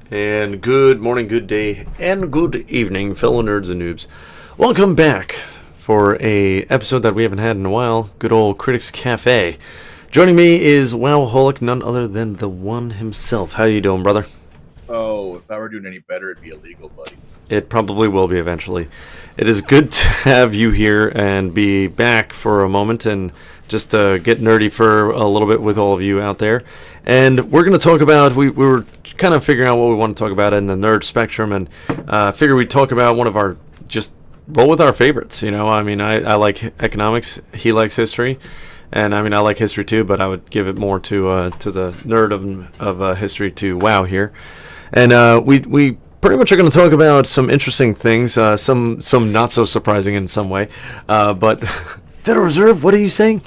And good morning, good day, and good evening, fellow nerds and noobs. Welcome back for a episode that we haven't had in a while. Good old Critics Cafe. Joining me is Wowholic, none other than the one himself. How you doing, brother? Oh, if I were doing any better, it'd be illegal, buddy. It probably will be eventually. It is good to have you here and be back for a moment and just get nerdy for a little bit with all of you out there. And we're going to talk about, we were kind of figuring out what we want to talk about in the nerd spectrum, and figure we'd talk about one of our, just roll with our favorites, you know. I mean, I like economics, he likes history, and I mean, I like history too, but I would give it more to the nerd of history to Wow here. And we pretty much are going to talk about some interesting things, some not so surprising in some way, but Federal Reserve, what are you saying?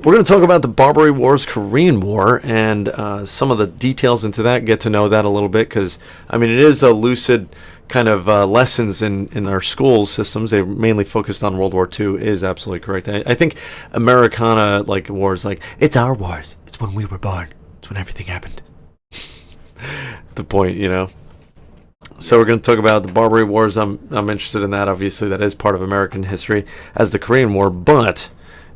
We're going to talk about the Barbary Wars, Korean War, and some of the details into that, get to know that a little bit, because, I mean, it is a lucid kind of lessons in our school systems. They mainly focused on World War II, is absolutely correct. I think Americana, like, wars, like, it's our wars. It's when we were born. It's when everything happened. The point, you know. So we're going to talk about the Barbary Wars. I'm interested in that. Obviously, that is part of American history, as the Korean War, but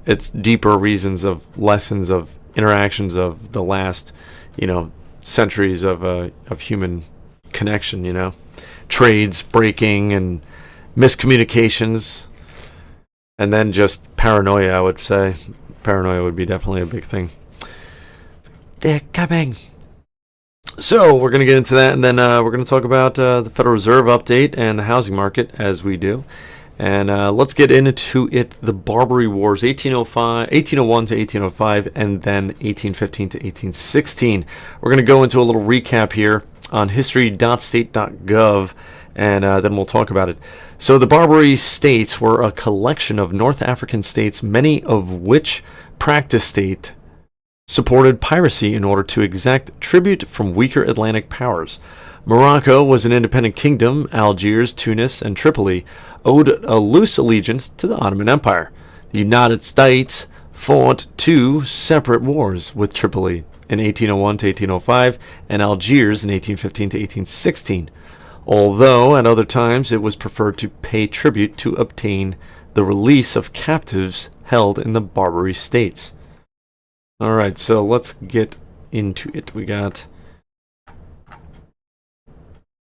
it's deeper reasons of lessons of interactions of the last, you know, centuries of human connection, you know, trades breaking and miscommunications, and then just paranoia. I would say paranoia would be definitely a big thing. They're coming. So we're going to get into that, and then we're going to talk about the Federal Reserve update and the housing market, as we do. And let's get into it. The Barbary Wars, 1801 to 1805, and then 1815 to 1816. We're going to go into a little recap here on history.state.gov, and then we'll talk about it. So the Barbary states were a collection of North African states, many of which practiced state supported piracy in order to exact tribute from weaker Atlantic powers. Morocco was an independent kingdom. Algiers, Tunis, and Tripoli owed a loose allegiance to the Ottoman Empire. The United States fought two separate wars with Tripoli in 1801 to 1805 and Algiers in 1815 to 1816, although at other times it was preferred to pay tribute to obtain the release of captives held in the Barbary states. All right, so let's get into it. We got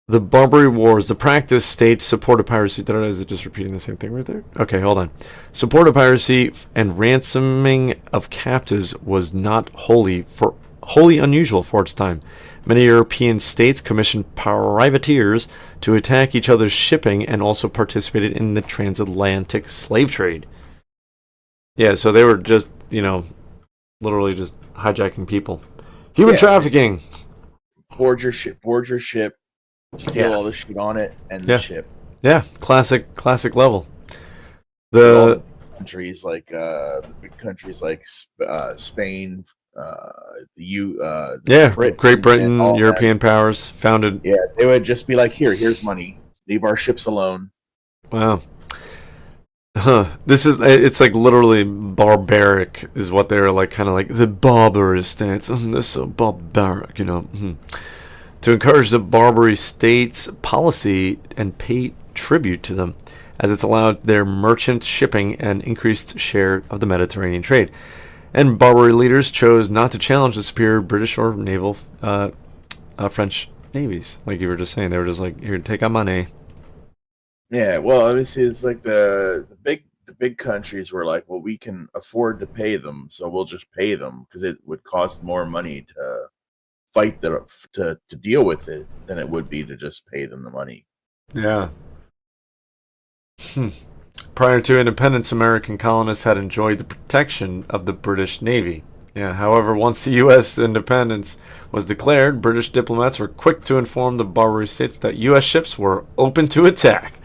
the Barbary Wars. The practice states supported piracy. Is it just repeating the same thing right there? Okay, hold on. Supported piracy and ransoming of captives was not wholly unusual for its time. Many European states commissioned privateers to attack each other's shipping and also participated in the transatlantic slave trade. Yeah, so they were just, you know, literally just hijacking people. Human trafficking. Board your ship, steal all the shit on it, and the ship. Yeah, classic level. The countries like the big countries like Spain, Great Britain, European powers founded. Yeah, they would just be like, here's money. Leave our ships alone. Wow. It's like literally barbaric is what they're like, kind of like the Barbary states. They're so barbaric, you know. To encourage the Barbary states' policy and pay tribute to them, as it's allowed their merchant shipping and increased share of the Mediterranean trade. And Barbary leaders chose not to challenge the superior British or naval French navies. Like you were just saying, they were just like, here, take our money. Yeah, well, obviously, it's like the big countries were like, well, we can afford to pay them, so we'll just pay them because it would cost more money to fight to deal with it than it would be to just pay them the money. Yeah. Prior to independence, American colonists had enjoyed the protection of the British Navy. Yeah, however, once the U.S. independence was declared, British diplomats were quick to inform the Barbary states that U.S. ships were open to attack.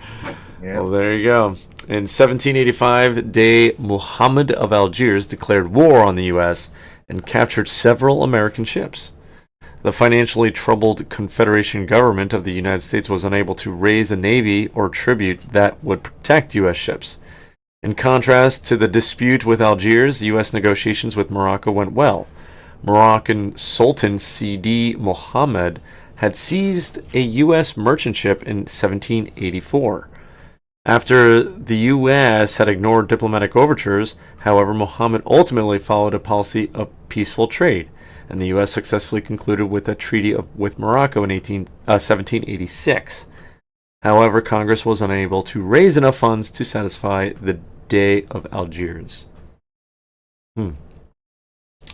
Yeah. Well, there you go. In 1785, Dey Muhammad of Algiers declared war on the U.S. and captured several American ships. The financially troubled Confederation government of the United States was unable to raise a navy or tribute that would protect U.S. ships. In contrast to the dispute with Algiers, U.S. negotiations with Morocco went well. Moroccan Sultan Sidi Mohammed had seized a U.S. merchant ship in 1784. After the U.S. had ignored diplomatic overtures, however, Muhammad ultimately followed a policy of peaceful trade, and the U.S. successfully concluded with a treaty with Morocco in 1786. However, Congress was unable to raise enough funds to satisfy the Dey of Algiers. In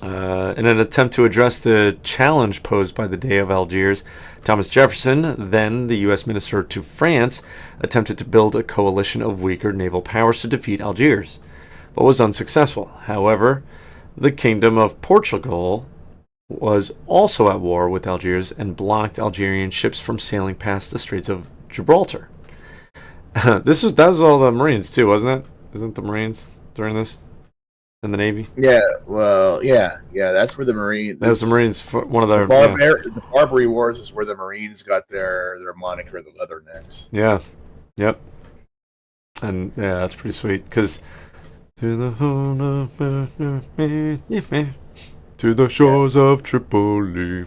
an attempt to address the challenge posed by the Dey of Algiers, Thomas Jefferson, then the U.S. minister to France, attempted to build a coalition of weaker naval powers to defeat Algiers, but was unsuccessful. However, the Kingdom of Portugal was also at war with Algiers and blocked Algerian ships from sailing past the Straits of Gibraltar. That was all the Marines too, wasn't it? Isn't the Marines during this in the Navy? Yeah, well, yeah. That's where the Marines. That was the Marines. One of their the Barbary Wars is where the Marines got their moniker, the Leathernecks. Yeah, yep. And yeah, that's pretty sweet because to the shores of Tripoli.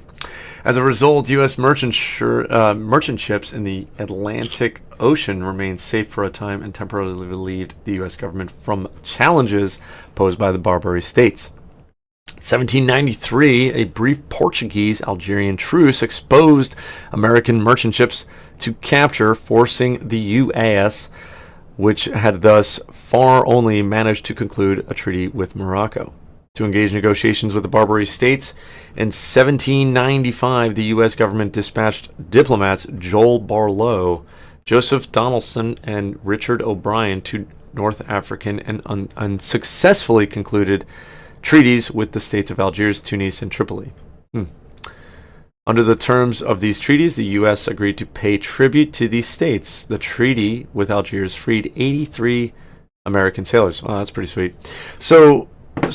As a result, U.S. merchant ships in the Atlantic Ocean remained safe for a time and temporarily relieved the U.S. government from challenges posed by the Barbary states. 1793, a brief Portuguese-Algerian truce exposed American merchant ships to capture, forcing the U.S., which had thus far only managed to conclude a treaty with Morocco, to engage negotiations with the Barbary states. In 1795, the U.S. government dispatched diplomats Joel Barlow, Joseph Donaldson, and Richard O'Brien to North African and unsuccessfully concluded treaties with the states of Algiers, Tunis, and Tripoli. Under the terms of these treaties, the U.S. agreed to pay tribute to these states. The treaty with Algiers freed 83 American sailors. Oh, that's pretty sweet. So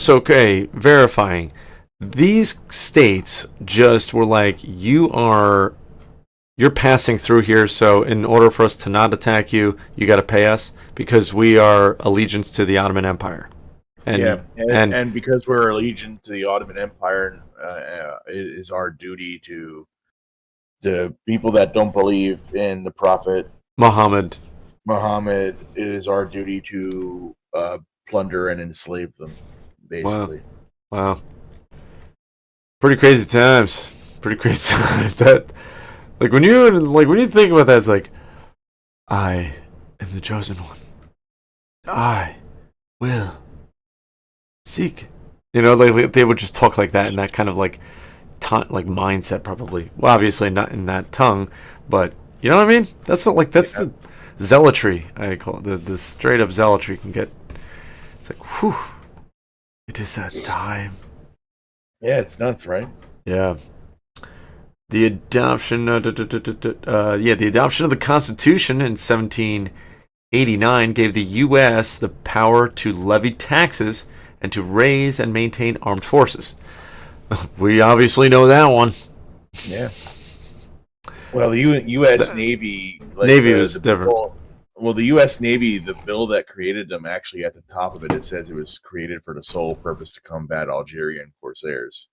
okay, verifying. These states just were like, you're passing through here, so in order for us to not attack you, you got to pay us because we are allegiance to the Ottoman Empire. And because we're allegiant to the Ottoman Empire, it is our duty to the people that don't believe in the Prophet Muhammad. It is our duty to plunder and enslave them, basically. Wow. Pretty crazy times. That, when you think about that, it's like, I am the chosen one. I will seek. They would just talk like that in that kind of mindset, probably. Well, obviously not in that tongue, but you know what I mean. That's the zealotry. I call it the straight up zealotry can get. It's like, whew. It is that time. Yeah, it's nuts, right? Yeah. The adoption, the adoption of the Constitution in 1789 gave the U.S. the power to levy taxes and to raise and maintain armed forces. We obviously know that one. Yeah. Well, the U.S. Navy... Navy was different. The U.S. Navy, the bill that created them, actually at the top of it, it says it was created for the sole purpose to combat Algerian corsairs.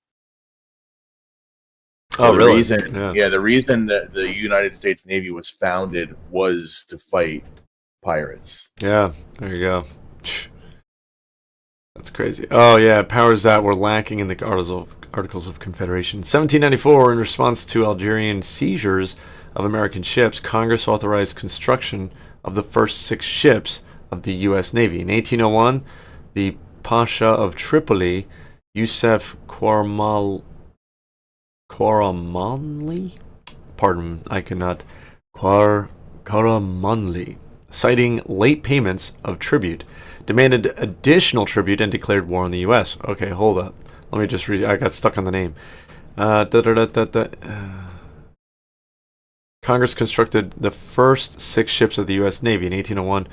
So really? The reason that the United States Navy was founded was to fight pirates. Yeah, there you go. That's crazy. Oh, yeah, powers that were lacking in the Articles of Confederation. In 1794, in response to Algerian seizures of American ships, Congress authorized construction of the first 6 ships of the U.S. Navy. In 1801, the Pasha of Tripoli, Yusuf Karamanli, Karamanli, citing late payments of tribute, demanded additional tribute and declared war on the U.S. Okay, hold up. Let me just read. I got stuck on the name. Congress constructed the first 6 ships of the U.S. Navy in 1801.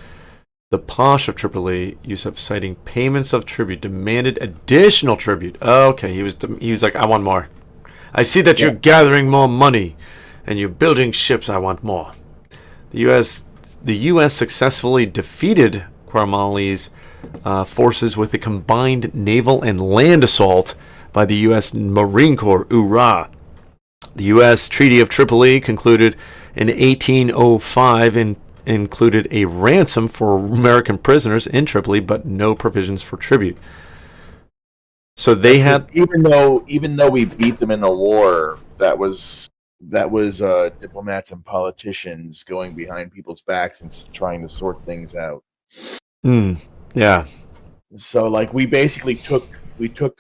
The Pasha of Tripoli, Yusuf, citing payments of tribute, demanded additional tribute. Okay, he was like, I want more. I see that you're gathering more money, and you're building ships. I want more. The U.S. successfully defeated Karamanli's forces with a combined naval and land assault by the U.S. Marine Corps. Hoorah! The U.S. Treaty of Tripoli, concluded in 1805, included a ransom for American prisoners in Tripoli, but no provisions for tribute. So they had, even though we beat them in the war, that was diplomats and politicians going behind people's backs and trying to sort things out. Yeah. So like we basically took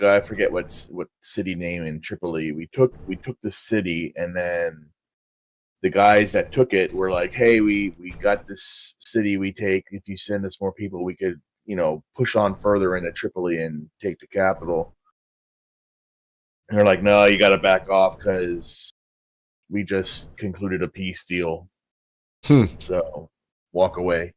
I forget what city name in Tripoli. We took the city, and then the guys that took it were like, "Hey, we got this city. We take, if you send us more people, we could, push on further into Tripoli and take the capital." And they're like, "No, you got to back off because we just concluded a peace deal. So walk away."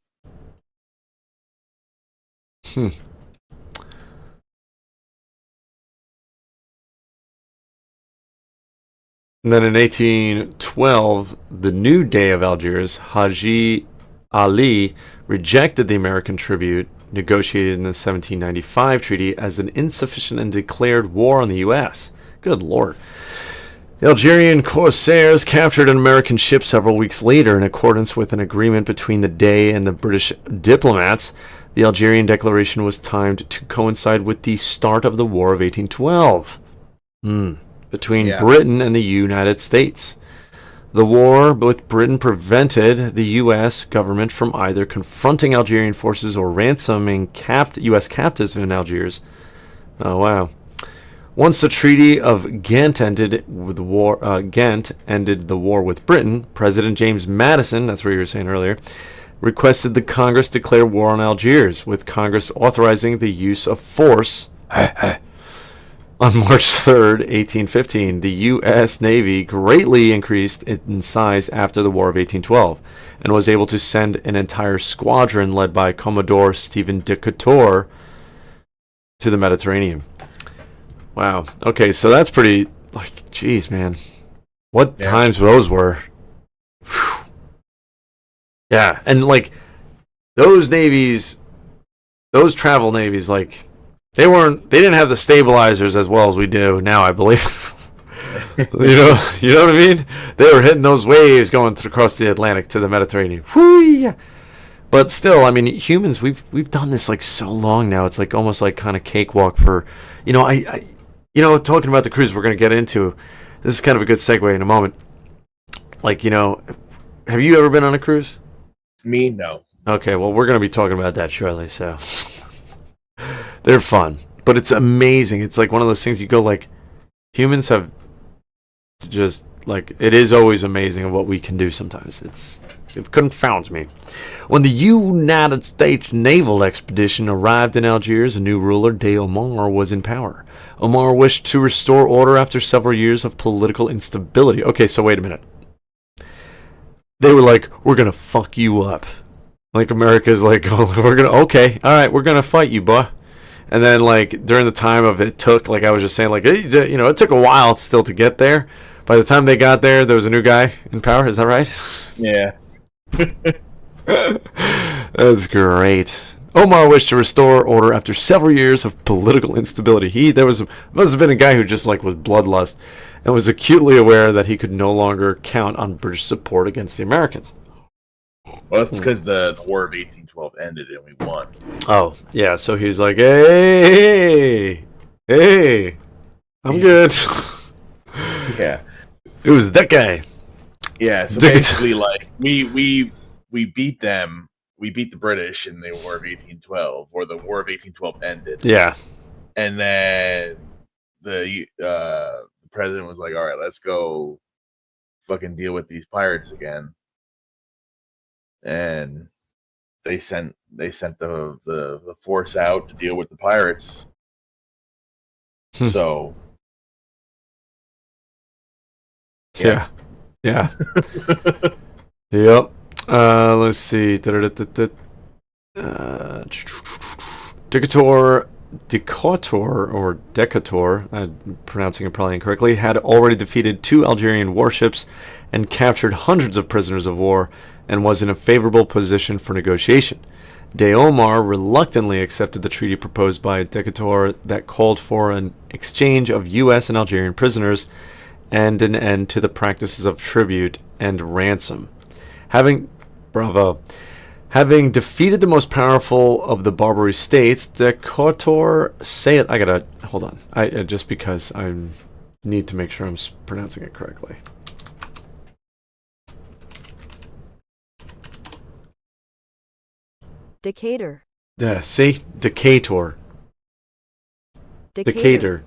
And then in 1812, the new Dey of Algiers, Haji Ali, rejected the American tribute negotiated in the 1795 treaty as an insufficient and declared war on the U.S. Good Lord. The Algerian corsairs captured an American ship several weeks later in accordance with an agreement between the Dey and the British diplomats. The Algerian declaration was timed to coincide with the start of the War of 1812. Between Britain and the United States. The war with Britain prevented the U.S. government from either confronting Algerian forces or ransoming U.S. captives in Algiers. Oh, wow. Once the Treaty of Ghent ended the war with Britain, President James Madison, that's what you were saying earlier, requested the Congress declare war on Algiers, with Congress authorizing the use of force. On March 3rd, 1815, the U.S. Navy greatly increased in size after the War of 1812 and was able to send an entire squadron led by Commodore Stephen Decatur to the Mediterranean. Wow. Okay, so that's pretty, geez, man. What times those were. Whew. Yeah, and, those navies, those travel navies, they didn't have the stabilizers as well as we do now, I believe. you know what I mean? They were hitting those waves going across the Atlantic to the Mediterranean. Whee! But still, I mean, humans, we've done this so long now. It's almost kind of cakewalk for, talking about the cruise we're going to get into. This is kind of a good segue in a moment. Have you ever been on a cruise? Me, no. Okay, well, we're going to be talking about that shortly, so... They're fun, but it's amazing. It's one of those things you go humans have just it is always amazing what we can do sometimes. It confounds me. When the United States naval expedition arrived in Algiers, a new ruler, Dey Omar, was in power. Omar wished to restore order after several years of political instability. Okay, so wait a minute. They were we're going to fuck you up. America's oh, we're going to, okay, all right, we're going to fight you, boy. And then, during the time of it took, I was just saying, it took a while still to get there. By the time they got there, there was a new guy in power. Is that right? Yeah. That's great. Omar wished to restore order after several years of political instability. Must have been a guy who just, was bloodlust and was acutely aware that he could no longer count on British support against the Americans. Well, that's because the War of 1812 ended and we won. Oh, yeah. So he's hey, I'm good. Yeah. It was that guy. Yeah, so basically, we beat them. We beat the British in the War of 1812, or the War of 1812 ended. Yeah. And then the president was like, all right, let's go fucking deal with these pirates again. And they sent the force out to deal with the pirates. So yeah. Yep. Let's see. Decatur, I'm pronouncing it probably incorrectly, had already defeated 2 Algerian warships and captured hundreds of prisoners of war, and was in a favorable position for negotiation. Dey Omar reluctantly accepted the treaty proposed by Decatur that called for an exchange of U.S. and Algerian prisoners, and an end to the practices of tribute and ransom. Having defeated the most powerful of the Barbary states, Decatur Sale. I gotta hold on. Just because I need to make sure I'm pronouncing it correctly. Decatur. Yeah, see, Decatur. Decatur.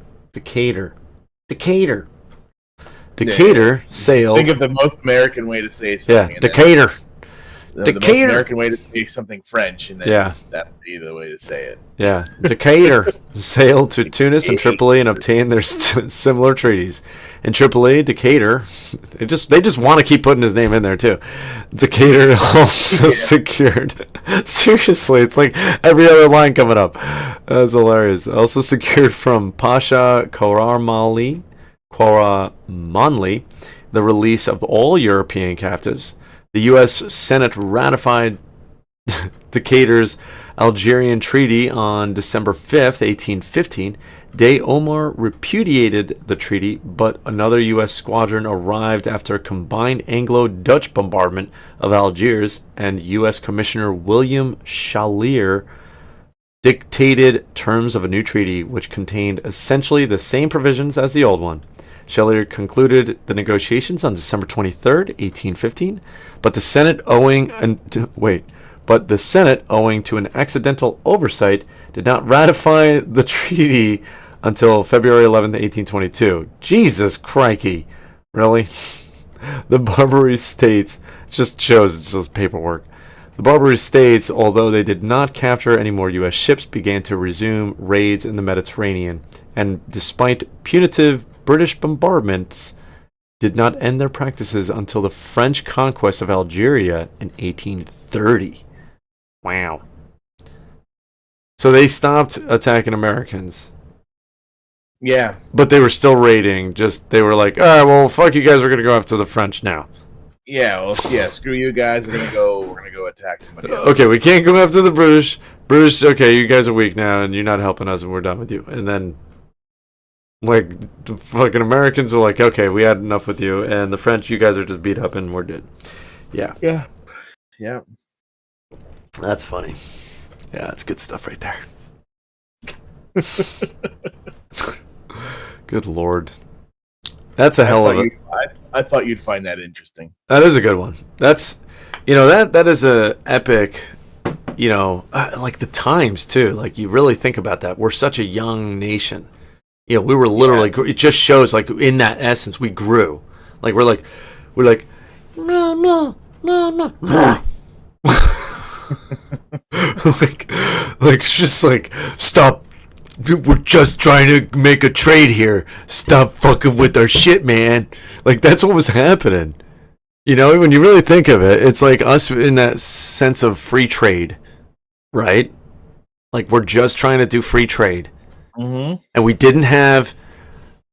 Sailed. Think of the most American way to say something. Yeah, Decatur. The most American way to say something French, and then that would be the way to say it. Yeah, Decatur sailed to Tunis and Tripoli and obtained their similar treaties. In Tripoli, Decatur, they just want to keep putting his name in there too. Decatur also secured. Seriously, it's like every other line coming up. That's hilarious. Also secured from Pasha Karamanli, the release of all European captives. The U.S. Senate ratified Decatur's Algerian Treaty on December 5th, 1815. De Omar repudiated the treaty, but another U.S. squadron arrived after a combined Anglo-Dutch bombardment of Algiers, and U.S. Commissioner William Chalier dictated terms of a new treaty which contained essentially the same provisions as the old one. Chalier concluded the negotiations on December 23rd, 1815, but the Senate, owing to an accidental oversight, did not ratify the treaty until February 11th, 1822. Jesus crikey. Really? The Barbary States just shows it's just paperwork. The Barbary States, although they did not capture any more U.S. ships, began to resume raids in the Mediterranean, and despite punitive British bombardments, did not end their practices until the French conquest of Algeria in 1830. Wow. So they stopped attacking Americans. Yeah. But they were still raiding. They were like, all right, well, fuck you guys, we're going to go after the French now. Yeah, well, screw you guys, we're gonna go attack somebody else. Okay, we can't go after the British. Okay, you guys are weak now, and you're not helping us, and we're done with you. And then, like, the fucking Americans are like, okay, we had enough with you, and the French, you guys are just beat up, and we're dead. Yeah. Yeah. Yeah. That's funny. Yeah, that's good stuff right there. Good Lord. That's a hell of a... I thought you'd find that interesting. That is a good one. That's, that is a epic, like the times too. Like you really think about that. We're such a young nation. We were literally, it just shows like in that essence, we grew. Like we're like, no. like it's just like, stop. We're just trying to make a trade here. Stop fucking with our shit, man. Like, that's what was happening. When you really think of it, it's like us in that sense of free trade, right? Like, we're just trying to do free trade. Mm-hmm. And we didn't have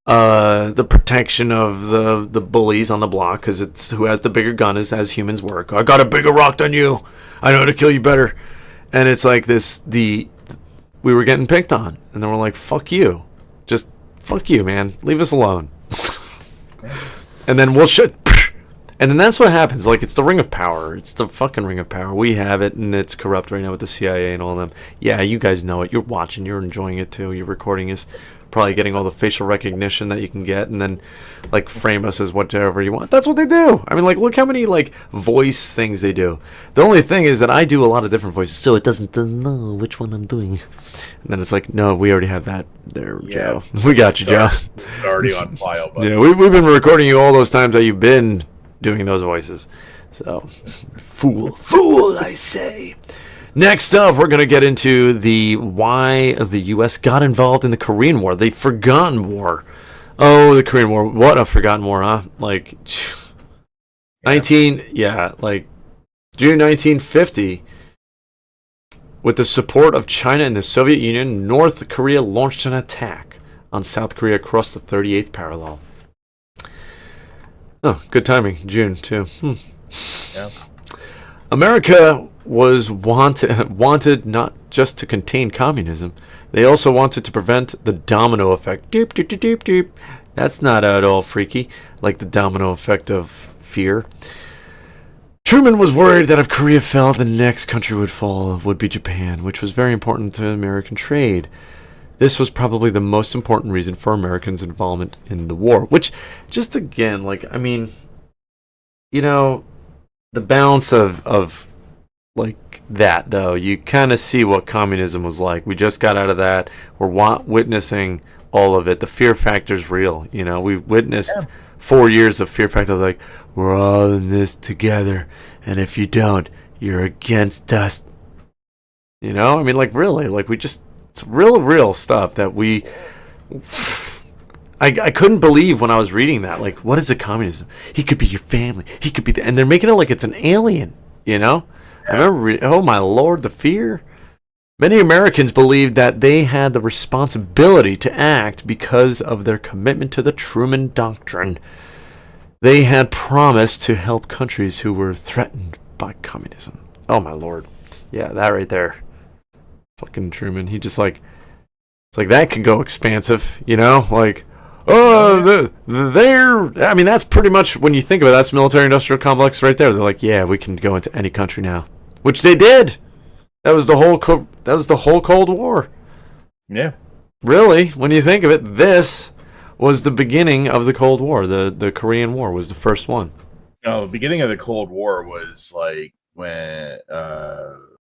the protection of the bullies on the block, because it's who has the bigger gun as humans work. I got a bigger rock than you. I know how to kill you better. And it's like we were getting picked on, and then we're like, fuck you. Just fuck you, man. Leave us alone. And then we'll shut. And then that's what happens. Like, it's the ring of power. It's the fucking ring of power. We have it, and it's corrupt right now with the CIA and all them. Yeah, you guys know it. You're watching. You're enjoying it, too. You're recording us. Probably getting all the facial recognition that you can get, and then, like, frame us as whatever you want. That's what they do. I mean, like, look how many, like, voice things they do. The only thing is that I do a lot of different voices, so it doesn't know which one I'm doing. And then it's like, no, we already have that there, Joe. We got you, Joe. It's already on file, buddy. Yeah, we've been recording you all those times that you've been doing those voices. So, fool, I say. Next up, we're going to get into why the U.S. got involved in the Korean War, the Forgotten War. Oh, the Korean War. What a forgotten war, huh? Like, June 1950, with the support of China and the Soviet Union, North Korea launched an attack on South Korea across the 38th parallel. Oh, good timing. June, too. Yeah. America was wanted not just to contain communism, they also wanted to prevent the domino effect. Doop, doop, doop, doop, doop. That's not at all freaky, like the domino effect of fear. Truman was worried that if Korea fell, the next country would fall would be Japan, which was very important to American trade. This was probably the most important reason for Americans' involvement in the war. Which, just again, like, I mean, you know, the balance of like that, though, you kind of see what communism was like. We just got out of that. We're witnessing all of it. The fear factor's real. You know, we witnessed 4 years of fear factor, like, we're all in this together, and if you don't, you're against us. You know, I mean, like, really, like, it's real stuff that I couldn't believe when I was reading that. Like, what is a communism? He could be your family. He could be, and they're making it like it's an alien, you know? I remember, oh my lord, the fear. Many Americans believed that they had the responsibility to act because of their commitment to the Truman Doctrine. They had promised to help countries who were threatened by communism. Oh my lord. Yeah, that right there. Fucking Truman. He just like, it's like that can go expansive, you know? Like, oh, I mean, that's pretty much, when you think about it, that's military-industrial complex right there. They're like, yeah, we can go into any country now. Which they did. That was the whole Cold War. Yeah. Really, when you think of it, this was the beginning of the Cold War. The Korean War was the first one. No, the beginning of the Cold War was like when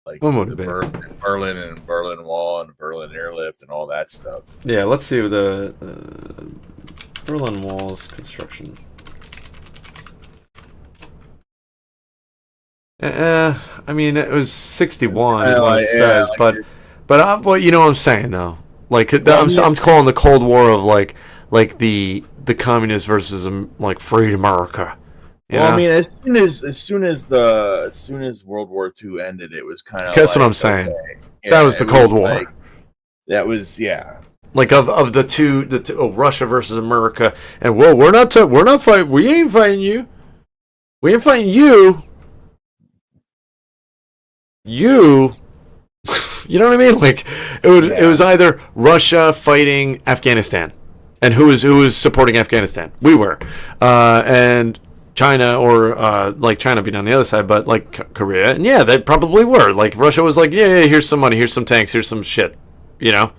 like when would it the be? Berlin and Berlin Wall and the Berlin Airlift and all that stuff. Yeah, let's see the Berlin Wall's construction. I mean, it was 61 is what it says, but you know what I'm saying though. Like, I'm calling the Cold War of like the communists versus like free America. Well, know? I mean, as soon as World War II ended, it was kind of. That's like, what I'm saying. Okay. Yeah, that was the Cold War. Like, that was Like of the two, Russia versus America, and we're not fighting. We ain't fighting you. We ain't fighting you. You know what I mean? Like it was either Russia fighting Afghanistan, and who was supporting Afghanistan? We were, and China, or like China being on the other side, but like Korea, and yeah, they probably were. Like Russia was like, yeah, here's some money, here's some tanks, here's some shit, you know,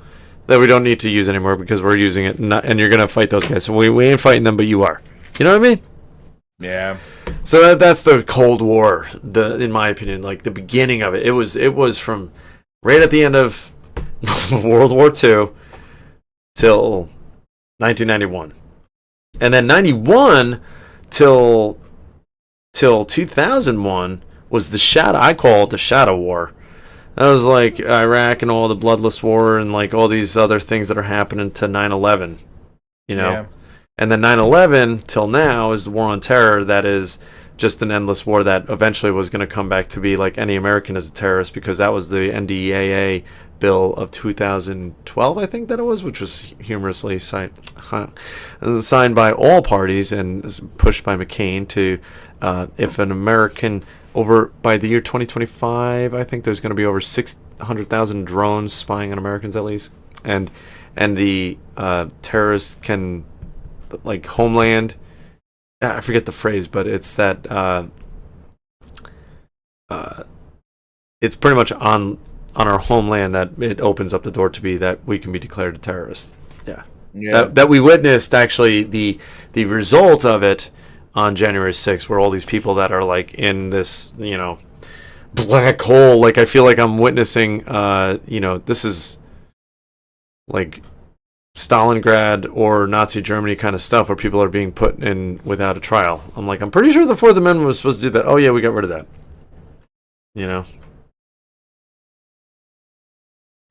that we don't need to use anymore because we're using it, and you're gonna fight those guys. So we ain't fighting them, but you are. You know what I mean? Yeah. So that's the Cold War, in my opinion, like the beginning of it. It was from right at the end of World War II till 1991, and then 91 till 2001 was the shadow. I call it the Shadow War. That was like Iraq and all the bloodless war and like all these other things that are happening to 9/11. You know. Yeah. And then 9/11 till now is the war on terror. That is just an endless war that eventually was going to come back to be like any American is a terrorist, because that was the NDAA bill of 2012, I think that it was, which was humorously signed by all parties and pushed by McCain to if an American by the year 2025, I think there's going to be over 600,000 drones spying on Americans at least, and the terrorists can, like, homeland, I forget the phrase, but it's that it's pretty much on our homeland that it opens up the door to be that we can be declared a terrorist. Yeah. That we witnessed actually the result of it on January 6th, where all these people that are like in this, you know, black hole, like I feel like I'm witnessing you know, this is like Stalingrad or Nazi Germany kind of stuff, where people are being put in without a trial. I'm pretty sure the Fourth Amendment was supposed to do that. Oh yeah, we got rid of that. You know.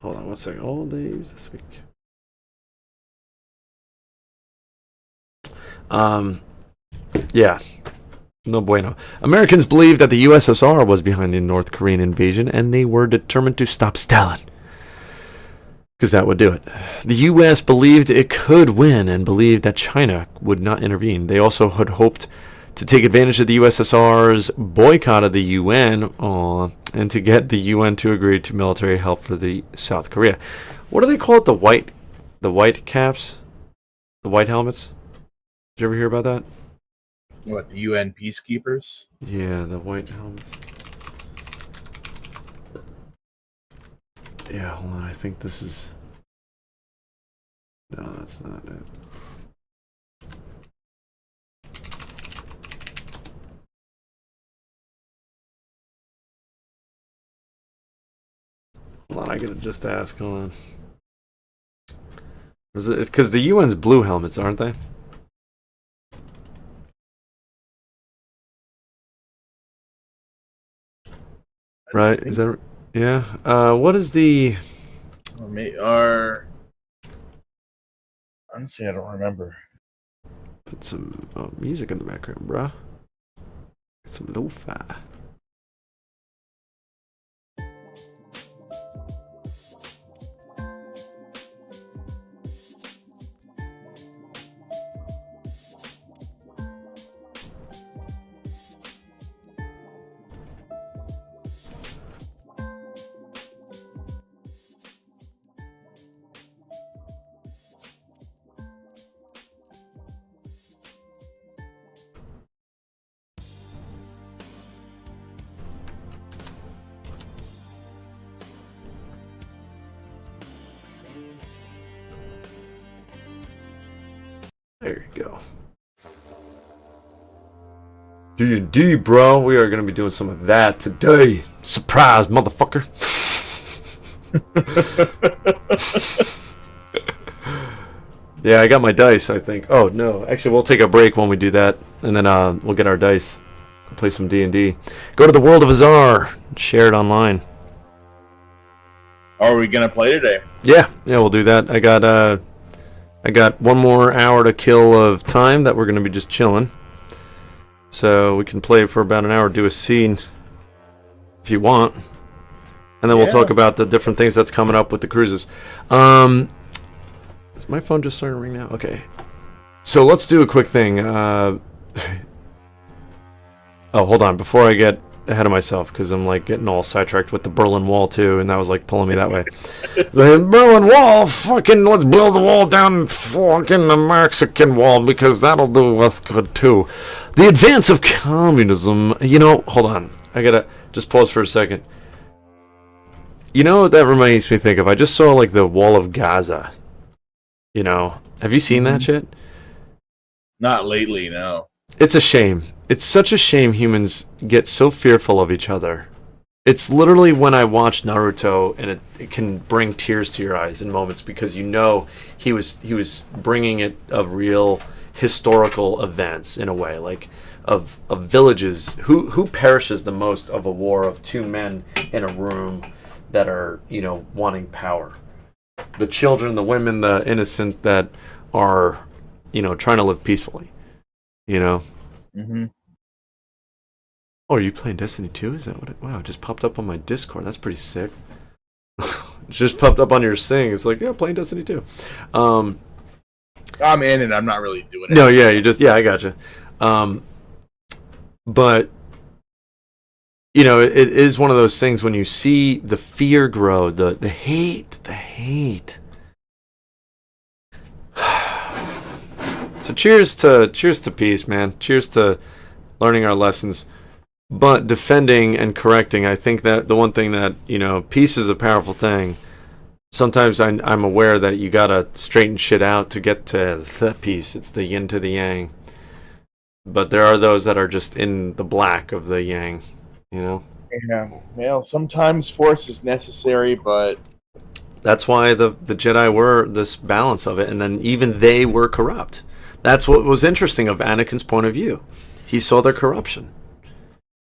Hold on one second. All days this week. Yeah. No bueno. Americans believed that the USSR was behind the North Korean invasion, and they were determined to stop Stalin, because that would do it. The U.S. believed it could win and believed that China would not intervene. They also had hoped to take advantage of the USSR's boycott of the UN and to get the UN to agree to military help for the South Korea. What do they call it? The white caps? The white helmets. Did you ever hear about that? What, the UN peacekeepers? Yeah, the white helmets. Yeah, hold on. I think this is. No, that's not it. Hold on, I gotta just ask. Hold on. It's because the UN's blue helmets, aren't they? Right? Is that? Yeah. What is the? Honestly, I don't remember. Put some music in the background, bruh. Some lo-fi. There you go. D&D, bro. We are going to be doing some of that today. Surprise, motherfucker. Yeah, I got my dice, I think. Oh, no. Actually, we'll take a break when we do that. And then we'll get our dice. Play some D&D. Go to the World of Azar. Share it online. Are we going to play today? Yeah, we'll do that. I got one more hour to kill of time that we're going to be just chilling. So we can play for about an hour, do a scene if you want. And then we'll talk about the different things that's coming up with the cruises. Is my phone just starting to ring now? Okay. So let's do a quick thing. Oh, hold on. Before I get ahead of myself, because I'm like getting all sidetracked with the Berlin Wall too, and that was like pulling me that way. The Berlin Wall, fucking let's build the wall down fucking the Mexican wall, because that'll do us good too. The advance of communism. You know, hold on. I gotta just pause for a second. You know what that reminds me think of? I just saw like the Wall of Gaza. You know, have you seen that shit? Not lately, no. It's a shame. It's such a shame humans get so fearful of each other. It's literally when I watch Naruto, and it can bring tears to your eyes in moments, because you know he was bringing it of real historical events in a way, like of villages. Who perishes the most of a war of two men in a room that are, you know, wanting power? The children, the women, the innocent that are, you know, trying to live peacefully. You know? Mm-hmm. Oh, are you playing Destiny 2? Is that what it... Wow, it just popped up on my Discord. That's pretty sick. It just popped up on your thing. It's like, yeah, playing Destiny 2. I'm in and I'm not really doing it. No, yeah, you just... Yeah, I gotcha. But, you know, it is one of those things when you see the fear grow, the hate. So cheers to peace, man. Cheers to learning our lessons. But defending and correcting, I think that the one thing that, you know, peace is a powerful thing. Sometimes I'm aware that you gotta straighten shit out to get to the peace. It's the yin to the yang. But there are those that are just in the black of the yang, you know? Yeah. Well, sometimes force is necessary, but... That's why the Jedi were this balance of it, and then even they were corrupt. That's what was interesting of Anakin's point of view. He saw their corruption.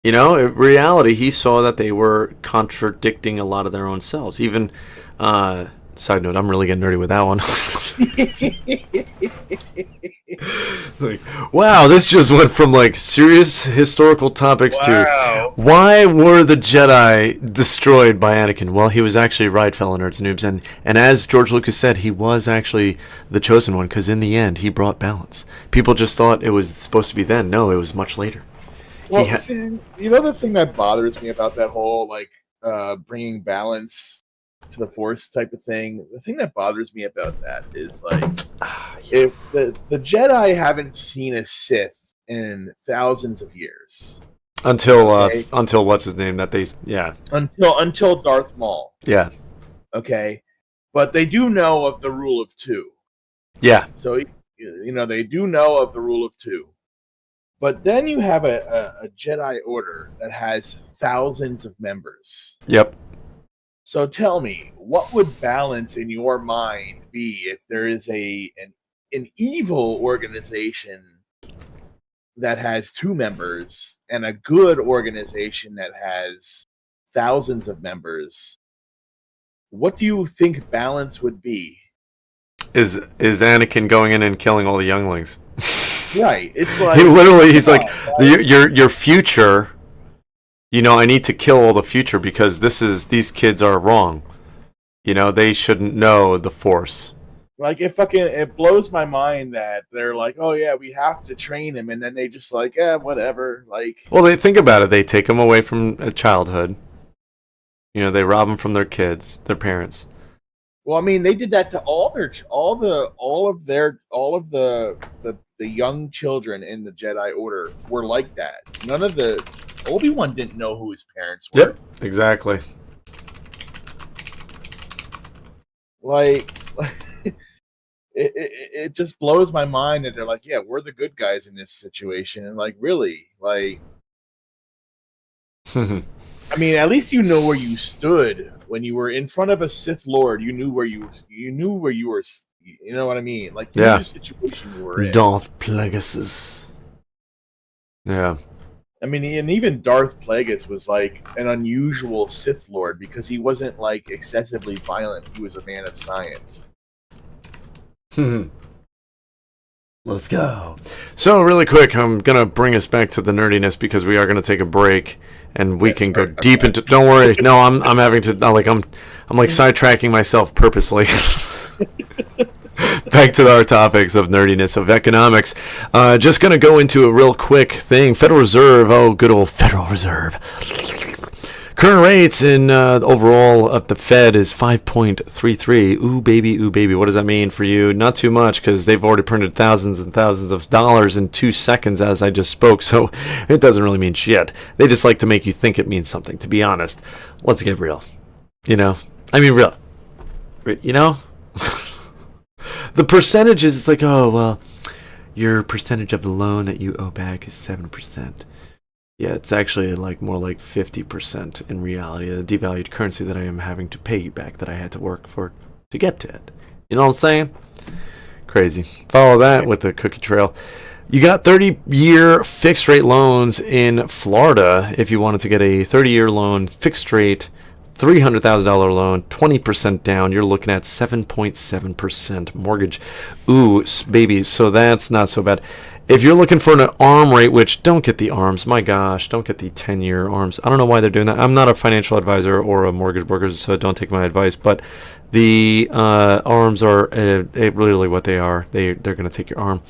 You know, in reality, he saw that they were contradicting a lot of their own selves. Even, side note, I'm really getting nerdy with that one. Like, wow, this just went from like serious historical topics to why were the Jedi destroyed by Anakin? Well, he was actually right, fellow nerds and noobs, and as George Lucas said, he was actually the chosen one, because in the end, he brought balance. People just thought it was supposed to be then. No, it was much later. Well, you know the thing that bothers me about that whole like bringing balance to the Force type of thing. The thing that bothers me about that is like if the Jedi haven't seen a Sith in thousands of years Until Okay. until what's his name until Darth Maul. yeah Okay, but they do know of the rule of two. yeah So they do know of the rule of two. But then you have a Jedi Order that has thousands of members. yep. So tell me, what would balance in your mind be if there is an evil organization that has two members and a good organization that has thousands of members? What do you think balance would be? Is Anakin going in and killing all the younglings? Right. It's like he's like your future. I need to kill all the future because these kids are wrong. They shouldn't know the Force. Like it blows my mind that they're like, oh yeah, we have to train him, and then they just like, whatever. Like, Well, they think about it. They take them away from childhood. They rob them from their kids, their parents. well, I mean, they did that to all of the young children in the Jedi Order were like that. None of the Obi-Wan didn't know who his parents were. Yep, exactly. Like it just blows my mind that they're like, yeah, we're the good guys in this situation, and like, really, like, I mean, at least you know where you stood when you were in front of a Sith Lord. You knew where you were. You know what I mean? Like, you knew the situation you were in. Darth Plagueis. Yeah. I mean, and even Darth Plagueis was like an unusual Sith Lord because he wasn't like excessively violent. He was a man of science. Let's go. So really quick, I'm gonna bring us back to the nerdiness because we are gonna take a break and we can go deep into. Don't worry. No, I'm having to I'm like sidetracking myself purposely. Back to our topics of nerdiness of economics. Just gonna go into a real quick thing. Federal Reserve. Oh, good old Federal Reserve. Current rates in overall of the Fed is 5.33. Ooh baby. What does that mean for you? Not too much because they've already printed thousands and thousands of dollars in 2 seconds as I just spoke. So it doesn't really mean shit. They just like to make you think it means something. To be honest, let's get real. I mean real. The percentages. It's like, oh well, your percentage of the loan that you owe back is 7%. Yeah, it's actually more like 50% in reality, the devalued currency that I am having to pay you back that I had to work for to get to it. You know what I'm saying? Crazy. Follow that with the cookie trail. You got 30-year fixed rate loans in Florida. If you wanted to get a 30-year loan, fixed rate, $300,000 loan, 20% down, you're looking at 7.7% mortgage. Ooh, baby, so that's not so bad. If you're looking for an ARM rate, which don't get the ARMs, my gosh, don't get the 10-year ARMs. I don't know why they're doing that. I'm not a financial advisor or a mortgage broker, so don't take my advice. But the ARMs are really what they are. They're going to take your ARM.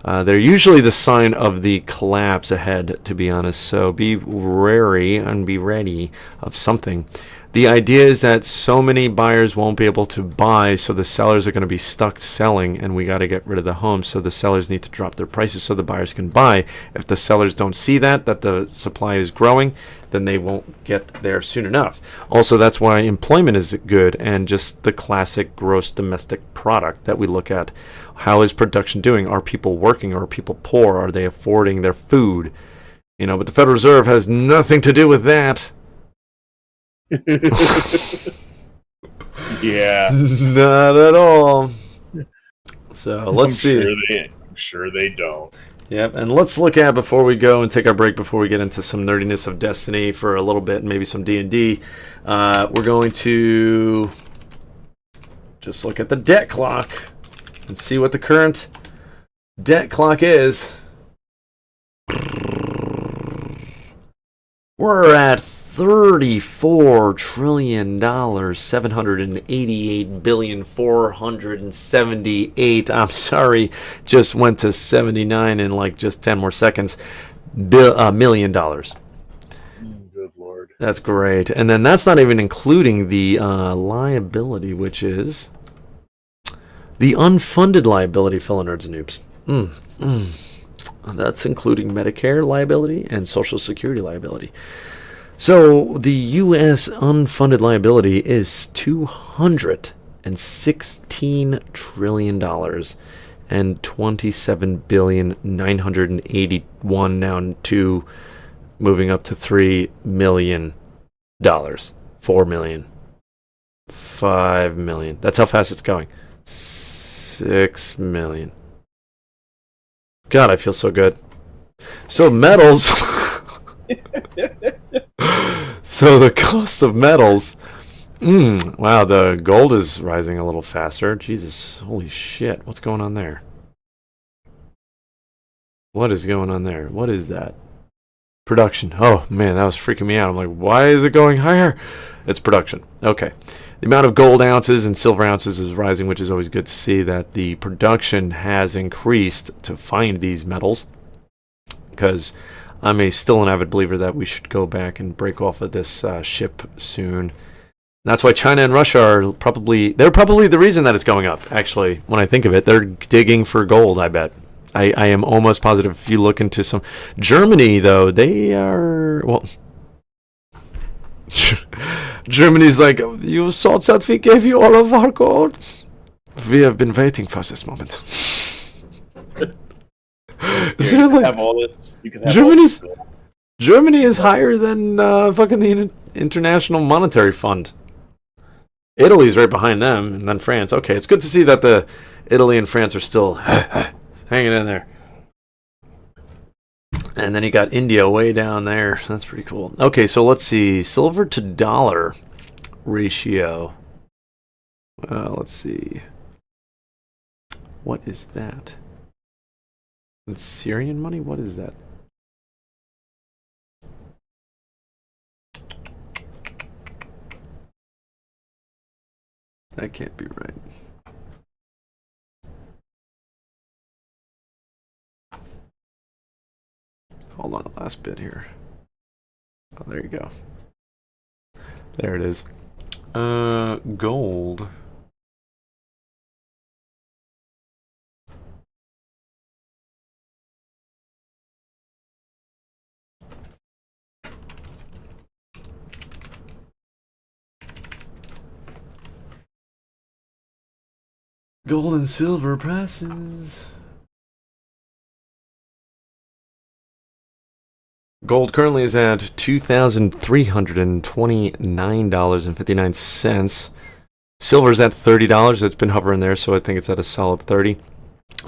They're usually the sign of the collapse ahead, to be honest. So be wary and be ready of something. The idea is that so many buyers won't be able to buy, so the sellers are going to be stuck selling, and we got to get rid of the homes. So the sellers need to drop their prices so the buyers can buy. If the sellers don't see that the supply is growing, then they won't get there soon enough. Also, that's why employment is good and just the classic gross domestic product that we look at. How is production doing? Are people working? Are people poor? Are they affording their food? But the Federal Reserve has nothing to do with that. Yeah. Not at all. So let's see. I'm sure they don't. Yep, and let's look at, before we go and take our break, before we get into some nerdiness of Destiny for a little bit, and maybe some D&D, we're going to just look at the debt clock and see what the current debt clock is. We're at $34 trillion, 788,478,000,478. I'm sorry, just went to 79 in just 10 more seconds. $1 million. Good Lord. That's great. And then that's not even including the liability, which is the unfunded liability, fellow nerds and noobs. That's including Medicare liability and Social Security liability. So the U.S. unfunded liability is $216 trillion and 27,981 now to moving up to $3 million, $4 million, $5 million. That's how fast it's going. $6 million. God, I feel so good. So metals. So the cost of metals. Wow, the gold is rising a little faster. Jesus, holy shit. What's going on there? What is going on there? What is that? Production. Oh, man, that was freaking me out. I'm like, why is it going higher? It's production. Okay. The amount of gold ounces and silver ounces is rising, which is always good to see that the production has increased to find these metals. Because I'm still an avid believer that we should go back and break off of this ship soon. And that's why China and Russia are they're probably the reason that it's going up, actually, when I think of it. They're digging for gold, I bet. I am almost positive if you look into some... Germany, though, they are... Well... Germany's like, you thought that we gave you all of our gold? We have been waiting for this moment. Germany is higher than fucking the International Monetary Fund. Italy's right behind them, and then France. Okay, it's good to see that the Italy and France are still hanging in there. And then you got India way down there. That's pretty cool. Okay, so let's see. Silver to dollar ratio. Let's see. What is that? It's Syrian money? What is that? That can't be right. Hold on, the last bit here. Oh, there you go. There it is. Gold. Gold and silver prices. Gold currently is at $2,329.59. Silver's at $30. It's been hovering there, so I think it's at a solid 30.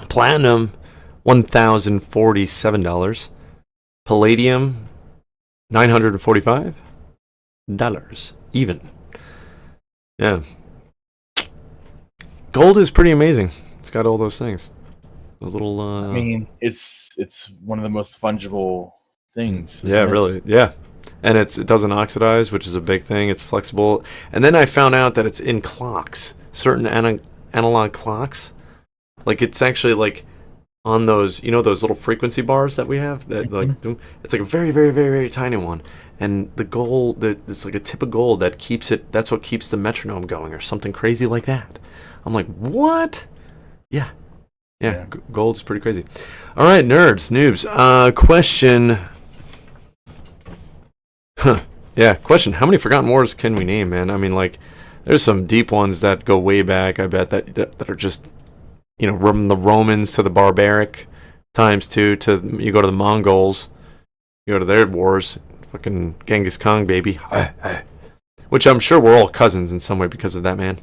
Platinum, $1,047. Palladium, $945. Even. Yeah. Gold is pretty amazing. It's got all those things. A little. I mean, it's one of the most fungible things. Yeah, really. Yeah, and it doesn't oxidize, which is a big thing. It's flexible. And then I found out that it's in clocks, certain analog clocks. Like it's actually like on those, those little frequency bars that we have. That it's like a very, very, very, very tiny one. And the gold, it's like a tip of gold that keeps it. That's what keeps the metronome going, or something crazy like that. I'm like, what? Yeah. Gold's pretty crazy. All right, nerds, noobs. Question. Yeah, question. How many Forgotten Wars can we name, man? I mean, like, there's some deep ones that go way back, I bet, that are just, from the Romans to the barbaric times, to you go to the Mongols, you go to their wars, fucking Genghis Khan, baby. Which I'm sure we're all cousins in some way because of that, man.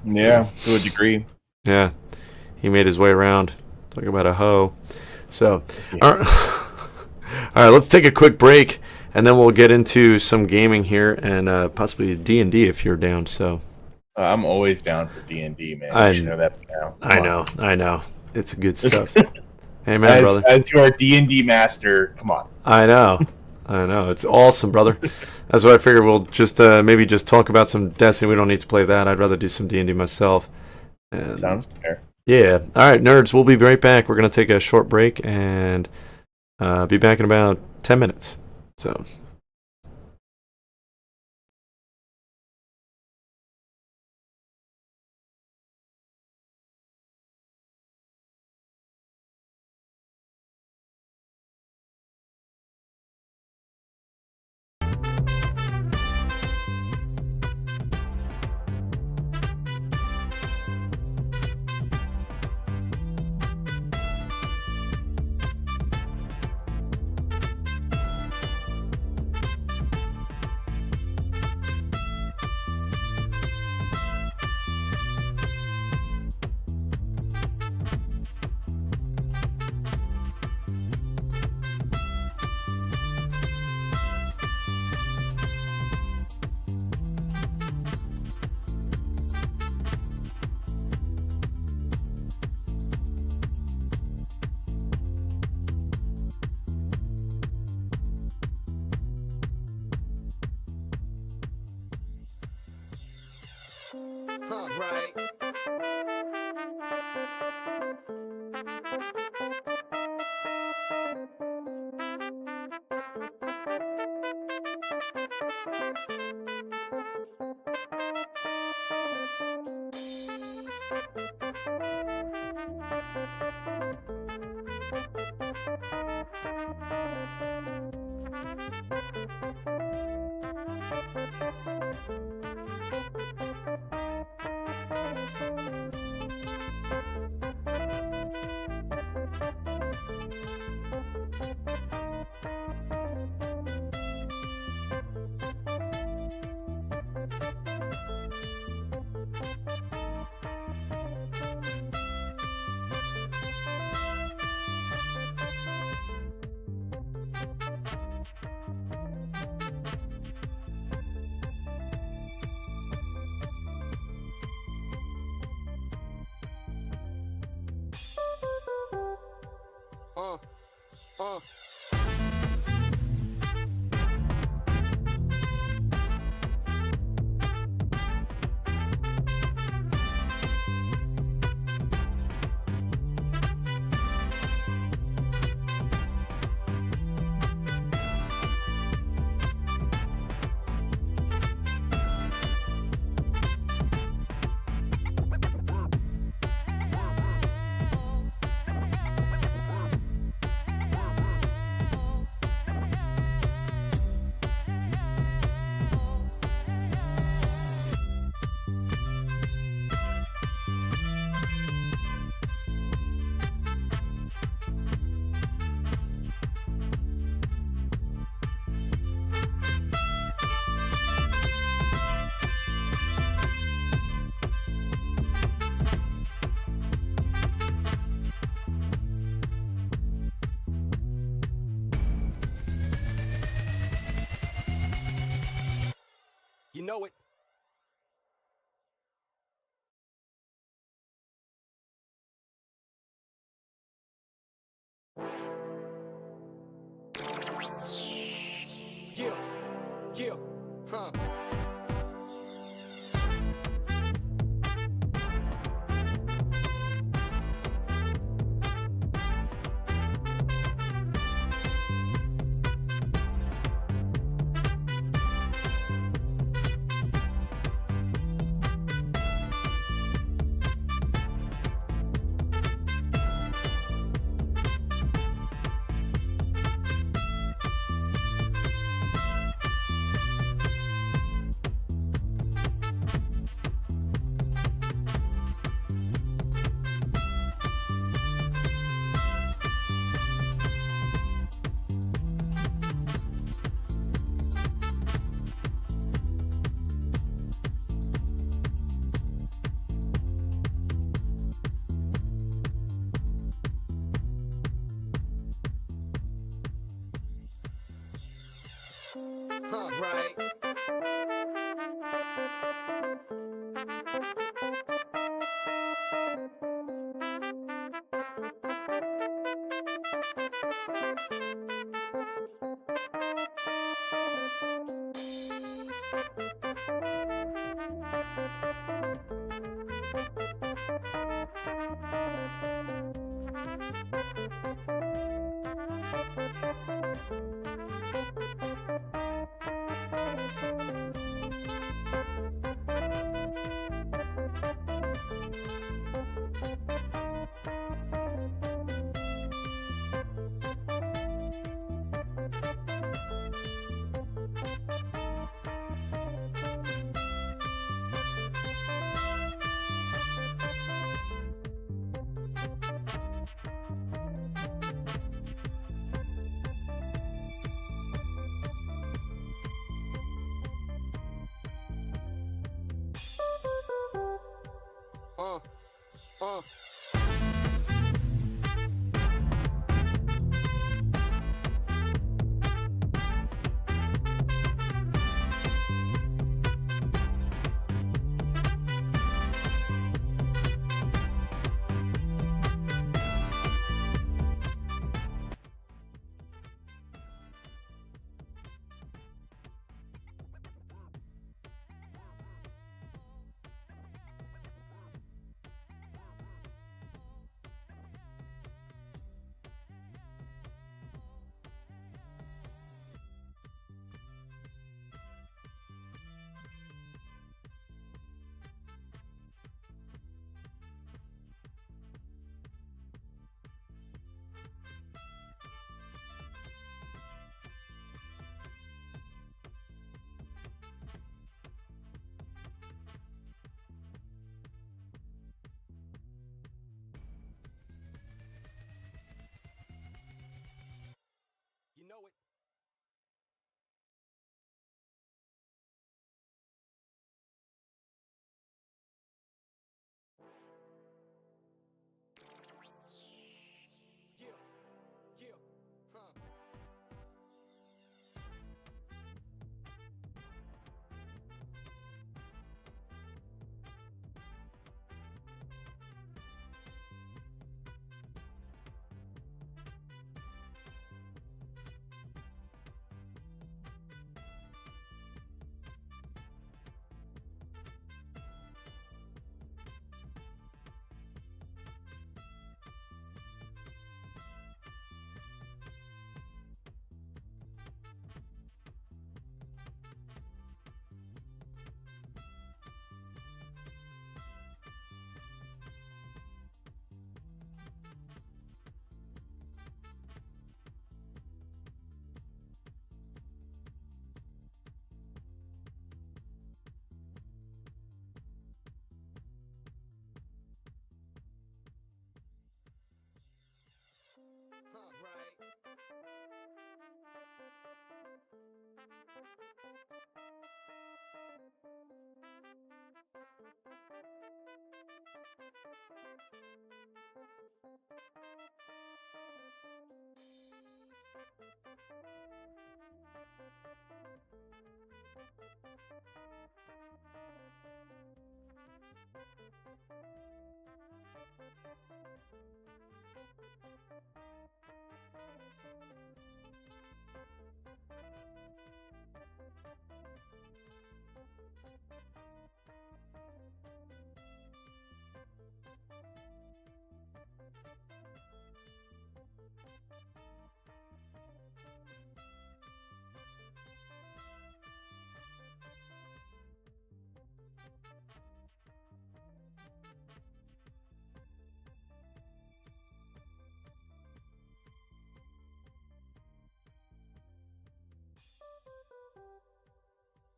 Yeah, to a degree. Yeah, he made his way around. Talk about a hoe. So, all right, let's take a quick break, and then we'll get into some gaming here, and possibly D&D if you're down. So, I'm always down for D&D, man. You should know that now. I know. It's good stuff. Hey, man, brother. As your D&D master, come on. I know. It's awesome, brother. That's why I figured we'll just maybe just talk about some Destiny. We don't need to play that. I'd rather do some D&D myself. And, sounds fair. Yeah. All right, nerds. We'll be right back. We're going to take a short break and be back in about 10 minutes. So... Uh. You know it. Yeah, yeah, huh. Huh, right. Uh, uh.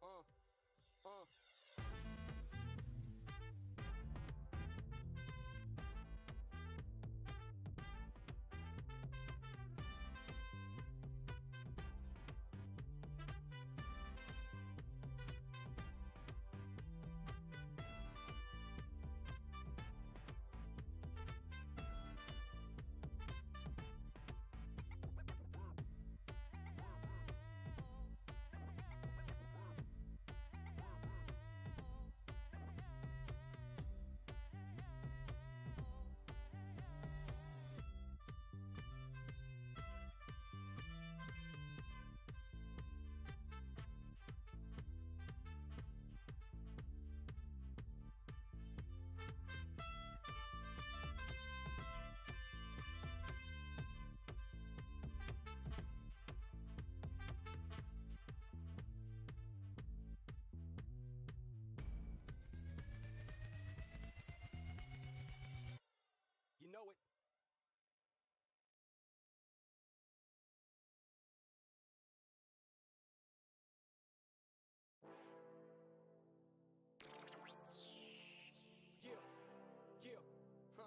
Uh, uh. You know it. Yeah, yeah, huh.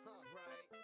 Huh, right.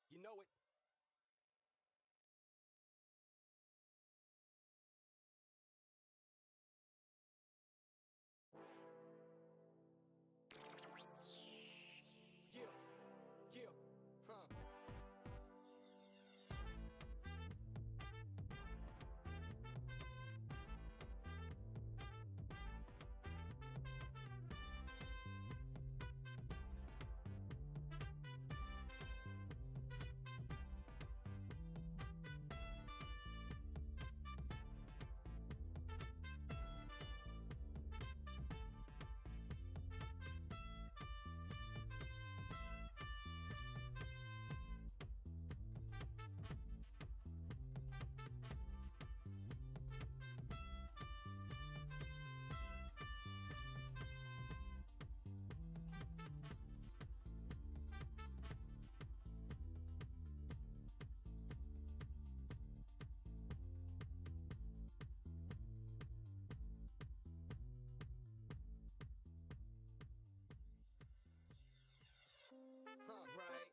You know it. Yeah, yeah, huh. Huh, right.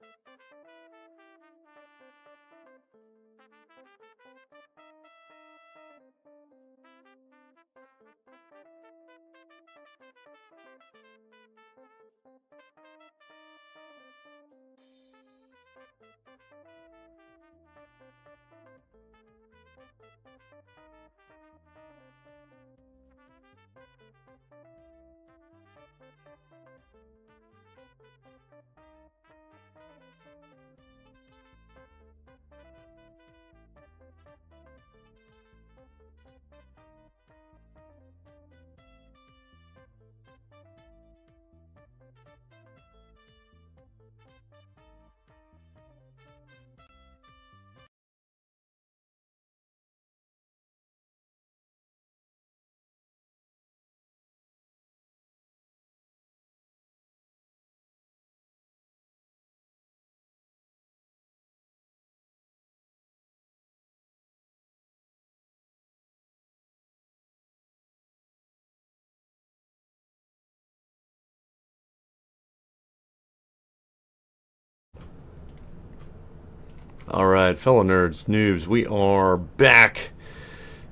All right, fellow nerds, noobs, we are back,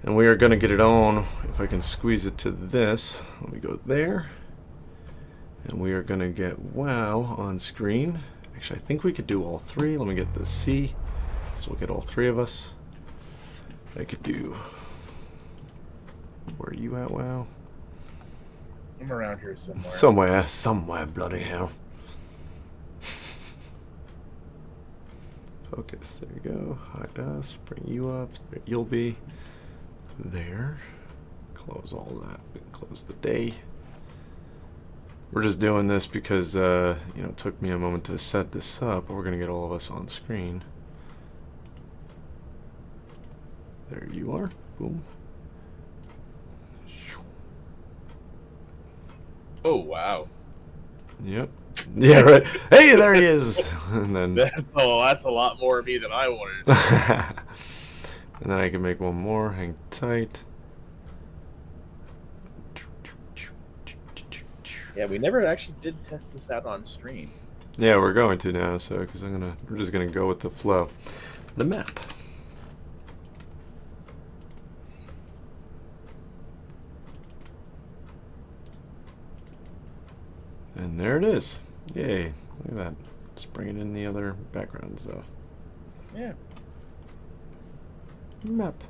and we are going to get it on. If I can squeeze it to this, let me go there, and we are going to get WoW on screen. Actually, I think we could do all three. Let me get the C, so we'll get all three of us. I could do. Where are you at, WoW? I'm around here somewhere. Somewhere, bloody hell. Focus. There you go. Hide us. Bring you up. There you'll be. There. Close all that. We can close the day. We're just doing this because, it took me a moment to set this up. But we're going to get all of us on screen. There you are. Boom. Oh wow. Yep. Yeah, right. Hey, there he is. And then That's a lot more of me than I wanted. and then I can make one more. Hang tight. Yeah, we never actually did test this out on stream. Yeah, we're going to now, so because we're just gonna go with the flow. The map. And there it is. Yay. Look at that. Let's bring it in the other background, so. Yeah. Map.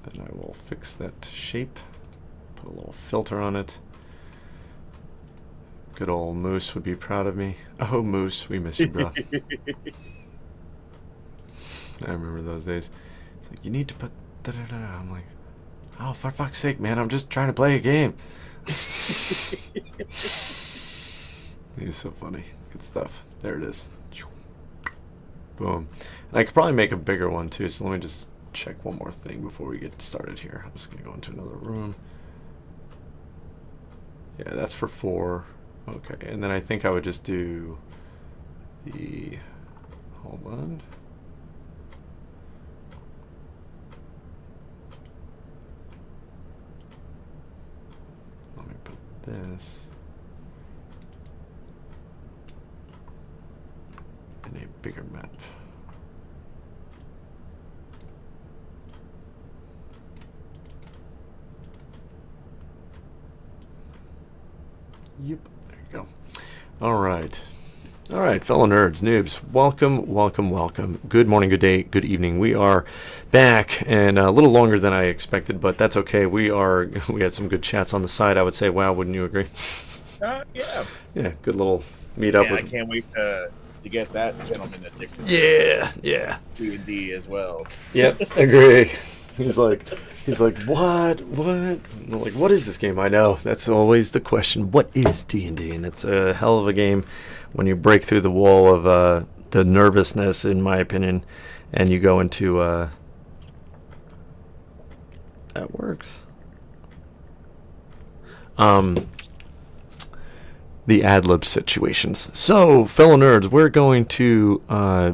And I will fix that shape. Put a little filter on it. Good old Moose would be proud of me. Oh, Moose, we miss you, bro. I remember those days. It's like, you need to put da-da-da. I'm like, oh, for fuck's sake, man, I'm just trying to play a game. He's so funny. Good stuff. There it is. Boom. And I could probably make a bigger one too, so let me just check one more thing before we get started here. I'm just going to go into another room. Yeah, that's for 4. Okay, and then I think I would just do the... Hold on. Let me put this in a bigger map. Yep, there you go. All right, fellow nerds, noobs, welcome, welcome, welcome. Good morning, good day, good evening. We are back, and a little longer than I expected, but that's okay. We had some good chats on the side, I would say. Wow, wouldn't you agree? Yeah. Yeah, good little meet up Yeah, with. I can't wait to get that gentleman addicted Yeah. to D&D as well. Yep, agree. He's like, what? And I'm like, what is this game? I know, that's always the question. What is D&D? And it's a hell of a game when you break through the wall of the nervousness, in my opinion, and you go into that works. The ad-lib situations. So, fellow nerds, we're going to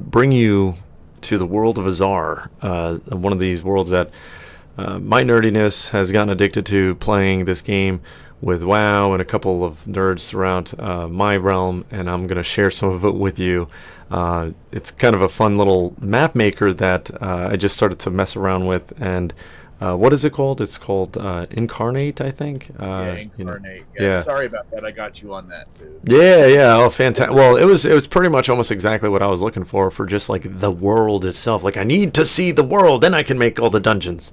bring you to the world of Azar, one of these worlds that my nerdiness has gotten addicted to, playing this game with WoW and a couple of nerds throughout my realm, and I'm going to share some of it with you. It's kind of a fun little map maker that I just started to mess around with, and what is it called? It's called Incarnate, I think. Incarnate. Yeah. Sorry about that. I got you on that too. Yeah. Oh, fantastic. Well, it was pretty much almost exactly what I was looking for just like the world itself. Like, I need to see the world, then I can make all the dungeons.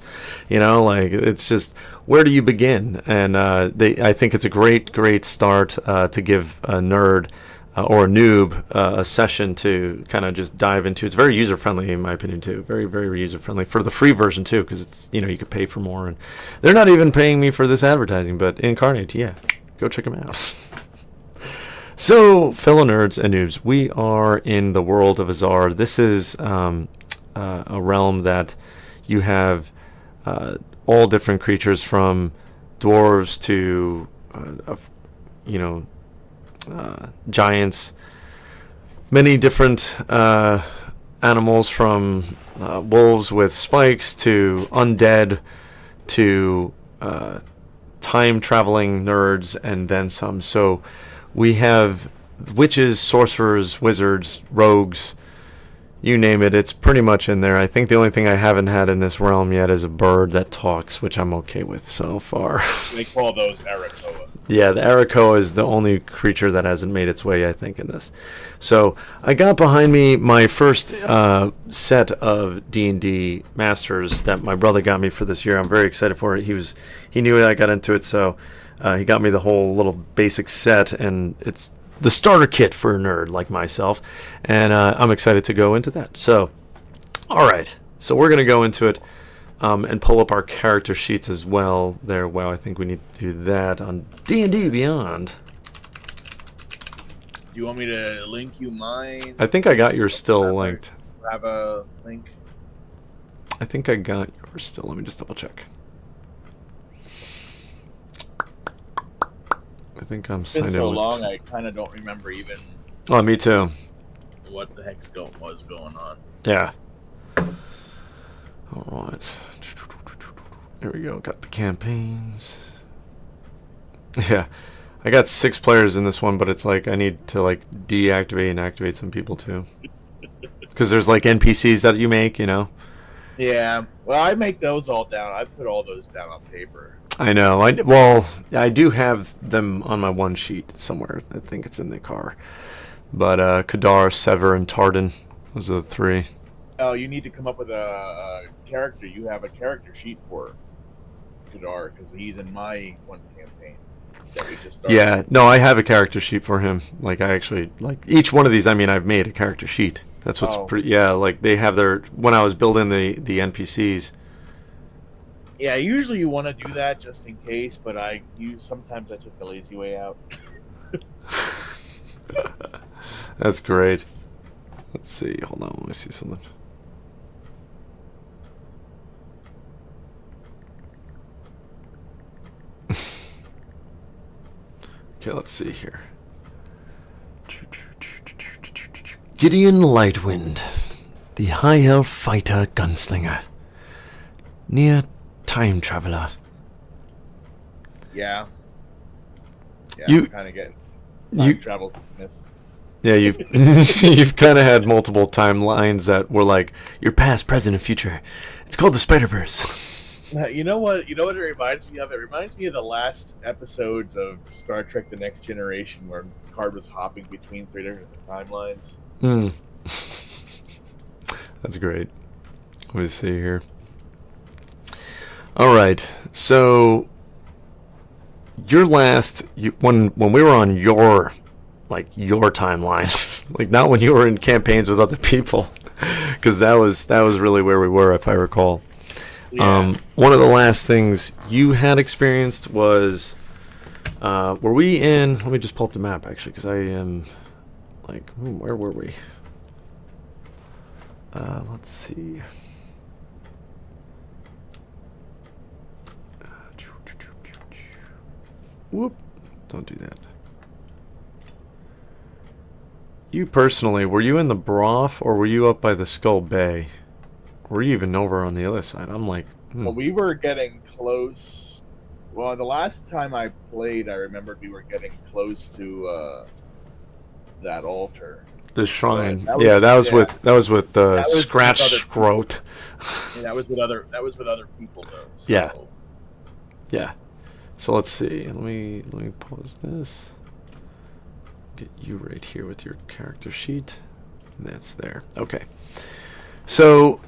Like, it's just, where do you begin? And I think it's a great start to give a nerd or a noob a session to kind of just dive into. It's very user friendly, in my opinion, too. Very, very user friendly for the free version too, because it's you could pay for more, and they're not even paying me for this advertising. But Incarnate, yeah, go check them out. So, fellow nerds and noobs, we are in the world of Azar. This is a realm that you have all different creatures, from dwarves to giants, many different animals, from wolves with spikes to undead to time-traveling nerds, and then some. So we have witches, sorcerers, wizards, rogues, you name it, it's pretty much in there. I think the only thing I haven't had in this realm yet is a bird that talks, which I'm okay with so far. They call those Arakoa. Yeah, the Arakoa is the only creature that hasn't made its way, I think, in this. So I got behind me my first set of D&D Masters that my brother got me for this year. I'm very excited for it. He knew I got into it, so he got me the whole little basic set, and it's the starter kit for a nerd like myself, and I'm excited to go into that. So, all right, so we're gonna go into it and pull up our character sheets as well. There, wow, I think we need to do that on D&D Beyond. Do you want me to link you mine? I think I got yours still linked. Have a link. I think I got yours still. Let me just double check. I think I'm It's been signed so in. long, I kind of don't remember even Oh, me too. what the heck's was going on. Yeah. All right. There we go. Got the campaigns. Yeah. I got 6 players in this one, but it's like I need to like deactivate and activate some people too. Because there's like NPCs that you make, you know. Yeah, well, I make those all down. I put all those down on paper. I know. I do have them on my one sheet somewhere. I think it's in the car. But Kadar, Sever, and Tardan. Those are the 3. Oh, you need to come up with a character. You have a character sheet for Kadar because he's in my one campaign that we just started. Yeah, no, I have a character sheet for him. Like I actually like each one of these. I mean, I've made a character sheet. That's what's pretty. Yeah, like they have their when I was building the NPCs. Yeah, usually you want to do that just in case, but sometimes I took the lazy way out. That's great. Let's see. Hold on. Let me see something. Okay, let's see here. Gideon Lightwind, the High Elf Fighter Gunslinger. Near Time Traveler. Yeah. Yeah, You- kind of get you- time travel sickness. Yeah, you've you've kind of had multiple timelines that were like your past, present, and future. It's called the Spider-Verse. You know what? You know what it reminds me of? It reminds me of the last episodes of Star Trek: The Next Generation, where Picard was hopping between 3 different timelines. Hmm. That's great. Let me see here. All right, so your last when we were on your timeline, like not when you were in campaigns with other people, because that was really where we were, if I recall. Yeah. One of the last things you had experienced was, were we in? Let me just pull up the map actually, because I am like, where were we? Let's see. Whoop! Don't do that. You personally, were you in the Broth or were you up by the Skull Bay? Were you even over on the other side? I'm like, Well, we were getting close. Well, the last time I played, I remembered we were getting close to that altar. the shrine. that was- Yeah, that was yeah. with That was with Scratch other- Scroat. And that was with other people though. So. Yeah. Yeah. So let's see. Let me pause this. Get you right here with your character sheet. That's there. Okay. So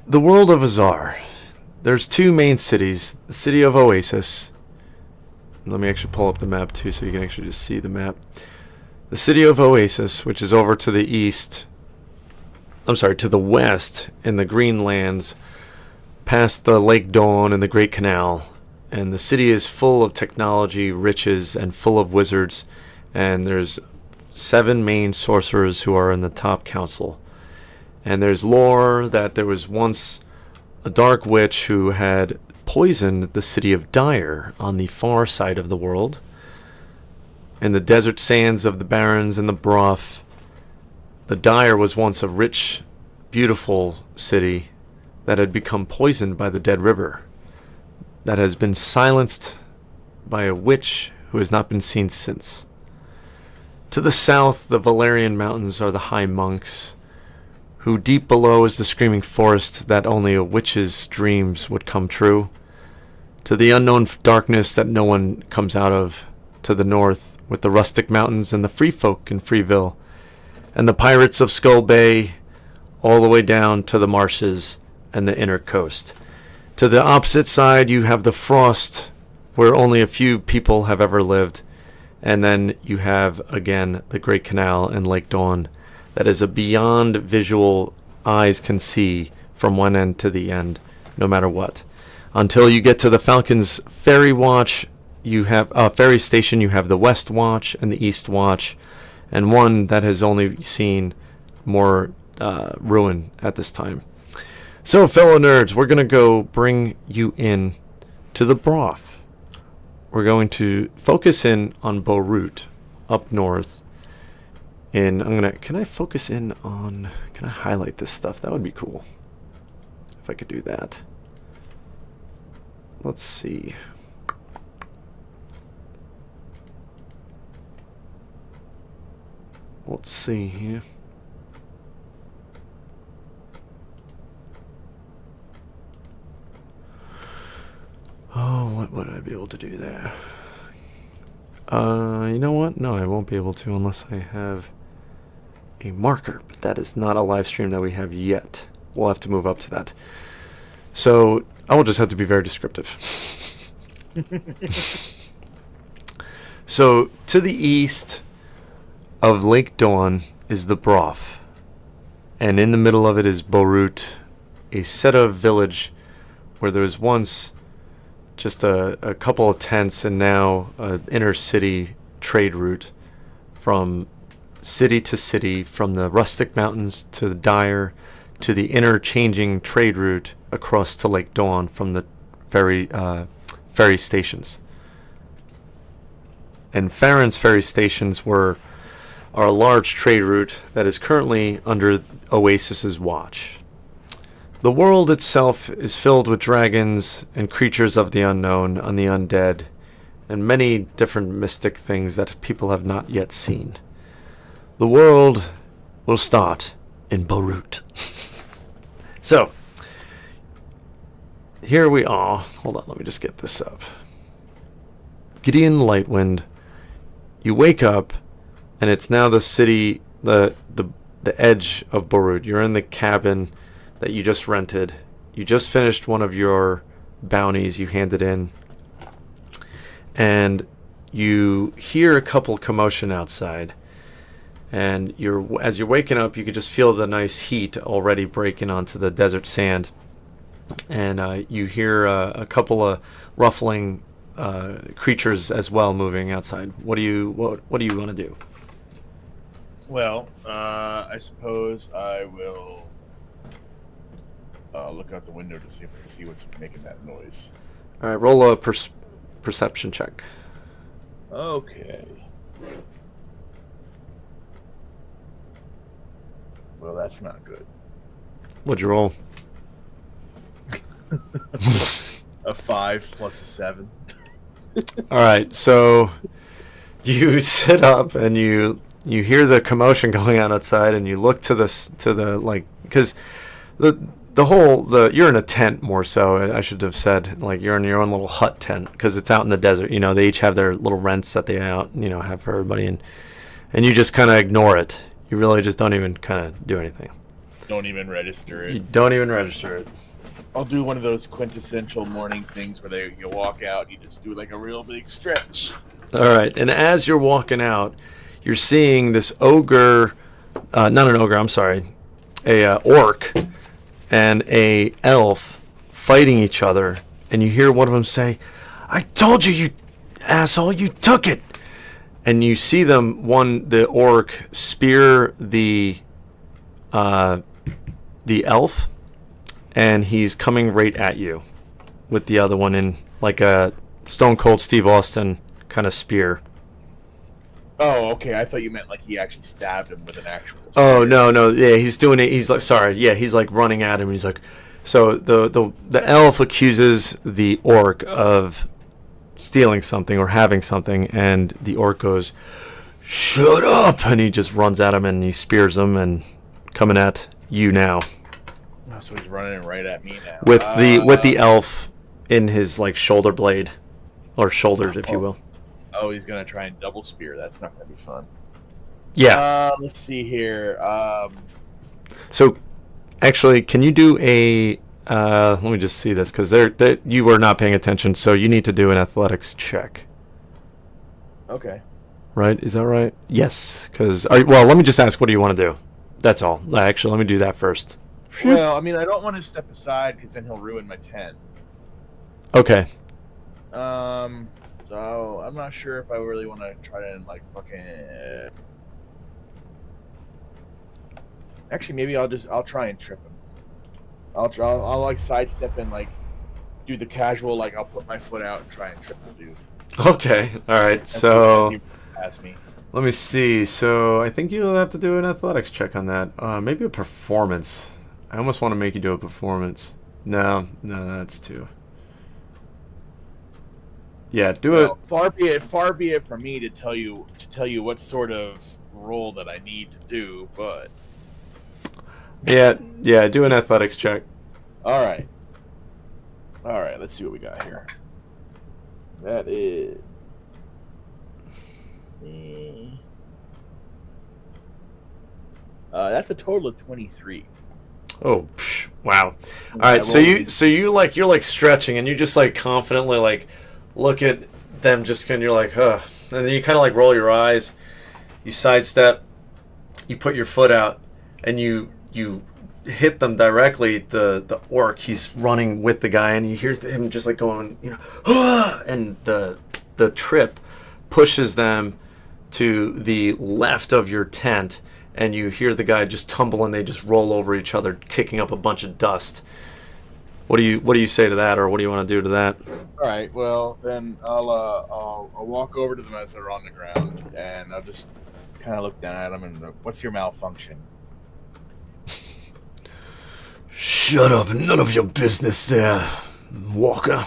the world of Azar. There's 2 main cities. The city of Oasis. Let me actually pull up the map too so you can actually just see the map. The city of Oasis, which is over to the east. I'm sorry, to the west in the Greenlands, past the Lake Dawn and the Great Canal. And the city is full of technology, riches, and full of wizards. And there's 7 main sorcerers who are in the top council. And there's lore that there was once a dark witch who had poisoned the city of Dire on the far side of the world. In the desert sands of the Barrens and the Broth, the Dire was once a rich, beautiful city that had become poisoned by the Dead River, that has been silenced by a witch who has not been seen since. To the south, the Valerian Mountains are the High Monks, who deep below is the screaming forest that only a witch's dreams would come true. To the unknown darkness that no one comes out of, to the north, with the rustic mountains and the free folk in Freeville, and the pirates of Skull Bay, all the way down to the marshes and the inner coast. To the opposite side, you have the frost, where only a few people have ever lived, And then you have, again, the Great Canal and Lake Dawn. That is a beyond visual eyes can see from one end to the end, no matter what. Until you get to the Falcon's Ferry Watch, you have ferry station. You have the West Watch and the East Watch, and one that has only seen more ruin at this time. So, fellow nerds, we're gonna go bring you in to the broth. We're going to focus in on Borut, up north. Can I focus in on, can I highlight this stuff? That would be cool. If I could do that. Let's see. Let's see here. Oh, what would I be able to do there? You know what? No, I won't be able to unless I have a marker, but that is not a live stream that we have yet. We'll have to move up to that. So I will just have to be very descriptive. So to the east of Lake Dawn is the Broth, and in the middle of it is Borut, a set of village where there was once just a couple of tents and now an inner city trade route from city to city, from the rustic mountains to the dire to the interchanging trade route across to Lake Dawn from the ferry stations. And Farron's ferry stations are a large trade route that is currently under Oasis's watch. The world itself is filled with dragons and creatures of the unknown and the undead, and many different mystic things that people have not yet seen. The world will start in Borut. So, here we are. Hold on, let me just get this up. Gideon Lightwind, you wake up, and it's now the city, the edge of Borut. You're in the cabin that you just rented. You just finished one of your bounties you handed in, and you hear a couple commotion outside. And as you're waking up, you can just feel the nice heat already breaking onto the desert sand. And you hear a couple of ruffling creatures as well moving outside. What do you want to do? Well, I suppose I will look out the window to see if I can see what's making that noise. All right, roll a perception check. Okay. Well, that's not good. What'd you roll? A 5 plus a 7. All right, so you sit up and you hear the commotion going on outside, and you look to the like, because you're in a tent more so. I should have said, like, you're in your own little hut tent because it's out in the desert. You know, they each have their little rents that they have for everybody, and you just kind of ignore it. You really just don't even kind of do anything. Don't even register it. You don't even register it. I'll do one of those quintessential morning things where you walk out, you just do like a real big stretch. All right, and as you're walking out, you're seeing this ogre, not an ogre, I'm sorry, a orc and a elf fighting each other, and you hear one of them say, "I told you, you asshole, you took it." And you see them, the orc spear the elf, and he's coming right at you with the other one in like a Stone Cold Steve Austin kind of spear. Oh, okay. I thought you meant like he actually stabbed him with an actual spear. Oh, no. Yeah, he's doing it. He's like, sorry. Yeah, he's like running at him. He's like, so the elf accuses the orc of stealing something or having something, and the orc goes, "Shut up!" And he just runs at him and he spears him, and coming at you now. Oh, so he's running right at me now. With the elf in his like shoulder blade, or shoulders, if you will. Oh, he's gonna try and double spear. That's not gonna be fun. Yeah. Let's see here. So, actually, can you do a? Let me just see this, because you were not paying attention. So you need to do an athletics check. Okay. right? Is that right? Yes. Because well, let me just ask. What do you want to do? That's all. Actually, let me do that first. Well, I mean, I don't want to step aside because then he'll ruin my tent. Okay. So I'm not sure if I really want to try to like fucking. Actually, maybe I'll try and trip him. I'll like sidestep and like do the casual, like I'll put my foot out and try and trip the dude. Okay. All right. So Pass me. let me see. So I think you'll have to do an athletics check on that. Maybe a performance. I almost want to make you do a performance. No, that's too. Yeah, do it. Well, far be it from me to tell you what sort of role that I need to do, but Yeah, do an athletics check. all right, let's see what we got here. That is that's a total of 23. Oh, wow. All right, so you're like stretching and you just like confidently like look at them just and you're like, huh. And then you kind of like roll your eyes. You sidestep. You put your foot out and you hit them directly. The orc, he's running with the guy and you hear him just like going, and the trip pushes them to the left of your tent. And you hear the guy just tumble and they just roll over each other, kicking up a bunch of dust. What do you say to that, or what do you want to do to that? All right, well then I'll walk over to them as they're on the ground, and I'll just kind of look down at them and what's your malfunction? Shut up! None of your business there, Walker.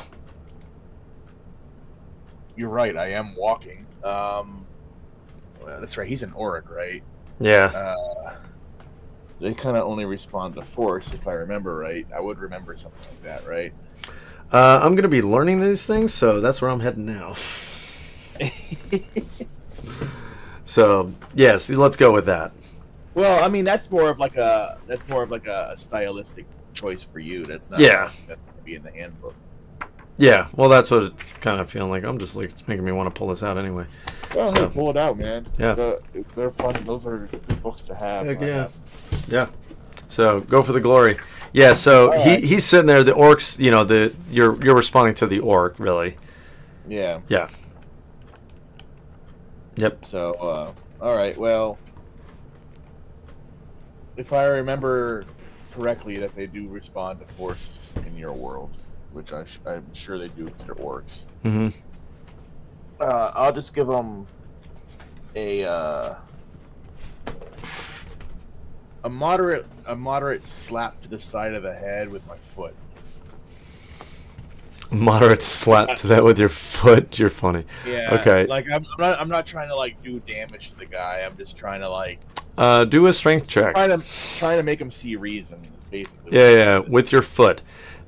You're right. I am walking. Well, that's right. He's an orc, right? Yeah. They kind of only respond to force, if I remember right. I would remember something like that, right? I'm gonna be learning these things, so that's where I'm heading now. So yes, let's go with that. Well, I mean that's more of like a stylistic choice for you. That's not Yeah. that's gonna be in the handbook. Yeah. Well, that's what it's kind of feeling like. I'm just like it's making me want to pull this out anyway. Well, So- hey, pull it out, man. Yeah. They're fun. Those are good books to have. Heck yeah. Yeah. So go for the glory. Yeah. So Alright. he's sitting there. The orcs. You're responding to the orc, really. Yeah. Yeah. Yep. So, all right. Well, if I remember correctly, that they do respond to force in your world, which I'm sure they do because they're orcs. Mm-hmm. I'll just give them a moderate slap to the side of the head with my foot. Moderate slap to that with your foot. You're funny. Yeah. Okay. Like I'm not trying to like do damage to the guy. I'm just trying to like Do a strength check. trying to make him see reason. Is basically. Yeah, with your foot.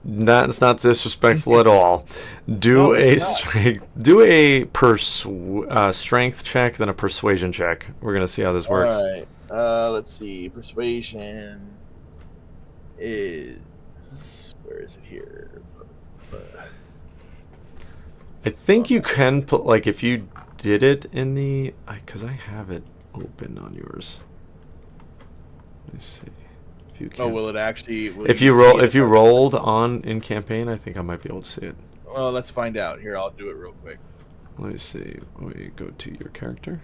That's not disrespectful at all. Do No, a it's not. strength. Do a strength check, then a persuasion check. We're gonna see how this works. All right. Let's see. Persuasion is where is it here? I think you can put like if you did it in the because I have it open on yours. Let me see. If you Oh, can. will it actually? Will If you you see roll, it if you I- rolled on in campaign, I think I might be able to see it. Well, let's find out. Here, I'll do it real quick. Let me see. We go to your character.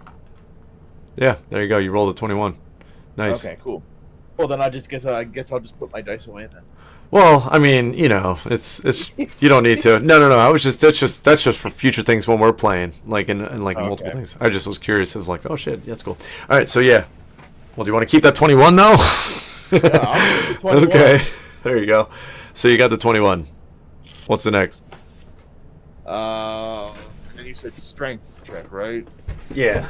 Yeah, there you go. You rolled a 21. Nice. Okay, cool. Well, then I guess I'll just put my dice away then. Well, I mean, it's you don't need to. No. I was just that's just for future things when we're playing, like in like multiple Okay. things. I just was curious. It was like, oh shit, yeah, that's cool. All right, so yeah. Well, do you want to keep that 21 though? Yeah, I'll keep the 21. Okay, there you go. So you got the 21. What's the next? And then you said strength check, right? Yeah.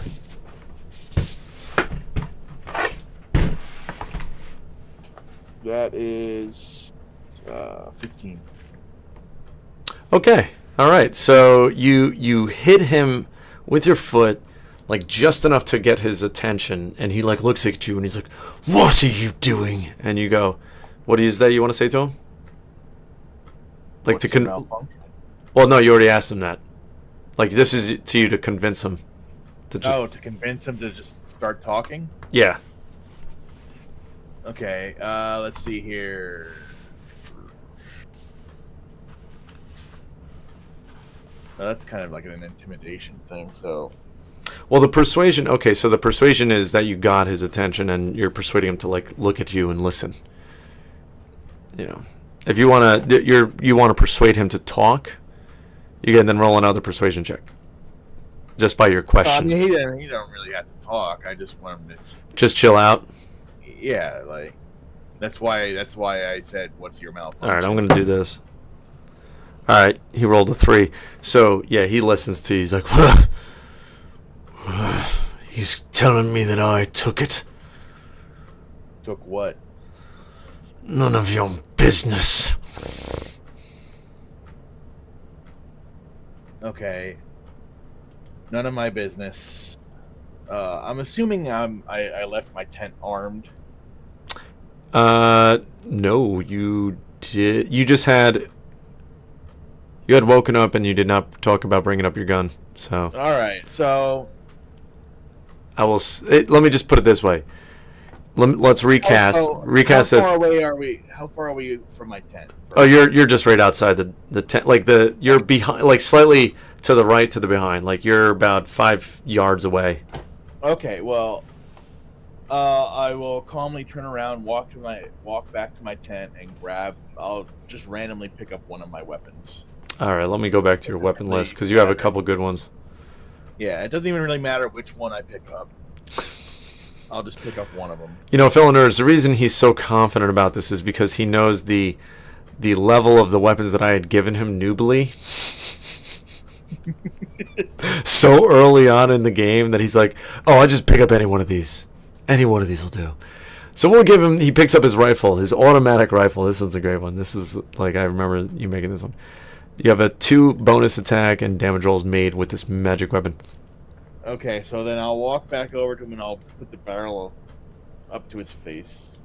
That is 15. Okay. All right. So you hit him with your foot, like just enough to get his attention, and he like looks at you and he's like, "What are you doing?" And you go, "What is that you want to say to him?" Like What's to your malfunction? Well, no, you already asked him that. Like this is to you to convince him. to just to convince him to just start talking. yeah. Okay, let's see here. Well, that's kind of like an intimidation thing. So Well, the persuasion. Okay, so the persuasion is that you got his attention and you're persuading him to like look at you and listen. You know, if you want to, you want to persuade him to talk, you can then roll another persuasion check. Just by your I question, mean, he don't really have to talk. I just want him to. just chill out. Yeah, like that's why I said, "What's your malfunction?" All right, I'm gonna do this. All right, he rolled a 3. So yeah, he listens to you. He's like, he's telling me that I took it. Took what? None of your business. Okay. None of my business. I'm assuming I left my tent armed. No, you did. You had woken up and you did not talk about bringing up your gun. So All right, so let me just put it this way. Let's recast. Recast how this. far away are we? How far are we from my tent? Oh, you're just right outside the tent. Like you're behind, like slightly to the right to the behind. Like you're about 5 yards away. Okay, well, I will calmly turn around, walk back to my tent, and I'll just randomly pick up one of my weapons. All right, let me go back to your weapon list because you have a couple good ones. Yeah, it doesn't even really matter which one I pick up. I'll just pick up one of them. You know, fellow nerds, the reason he's so confident about this is because he knows the level of the weapons that I had given him noobly so early on in the game that he's like, oh, I just pick up any one of these. Any one of these will do. So we'll give him, he picks up his rifle, his automatic rifle. This one's a great one. This is, like, I remember you making this one. You have a 2 bonus attack and damage rolls made with this magic weapon. Okay, so then I'll walk back over to him and I'll put the barrel up to his face,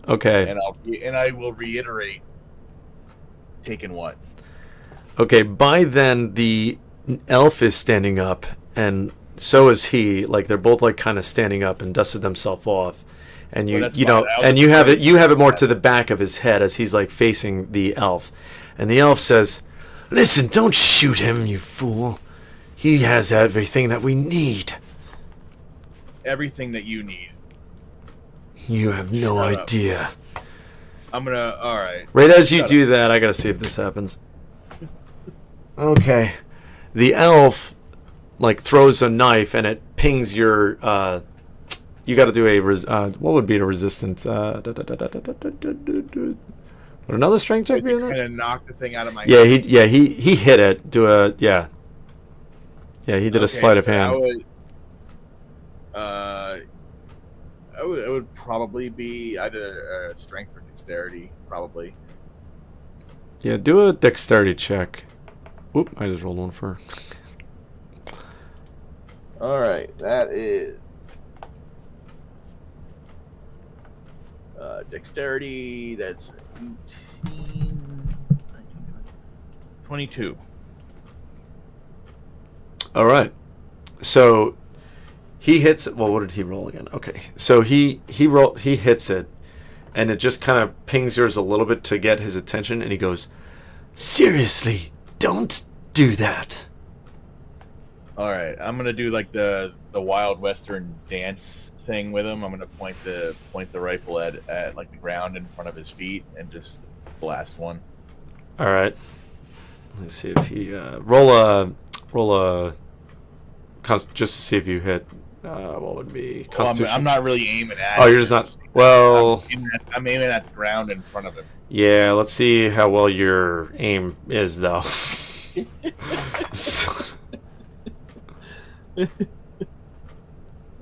Okay. and I will reiterate, taking what? Okay, by then the elf is standing up and so is he. Like they're both like kind of standing up and dusted themselves off. And Well, that's you know, fine. and you have it more to the back of his head as he's like facing the elf. And the elf says, "Listen, don't shoot him, you fool. He has everything that we need. Everything that you need. You have no Shut up. idea." All right. Right as you Shut do that, I gotta see if this happens. Okay. The elf like throws a knife and it pings your you got to do a what would be a resistance would another strength check be in It's there? gonna knock the thing out of my Yeah, hand. he hit it. Do a yeah, he did a sleight of hand. It would probably be either strength or dexterity, probably. Yeah, do a dexterity check. Oop, I just rolled one for. All right, that is dexterity. That's 18, 22. All right. So he hits it. Well, what did he roll again? Okay. So he hits it and it just kind of pings yours a little bit to get his attention and he goes, "Seriously, don't do that." All right, I'm gonna do like the Wild Western dance thing with him. I'm gonna point the rifle at like the ground in front of his feet and just blast one. All right. Let's see if he roll a just to see if you hit. What would be Well, Constitution? I'm not really aiming at. Oh, him. you're just not. Well, I'm aiming at the ground in front of him. yeah. Let's see how well your aim is, though.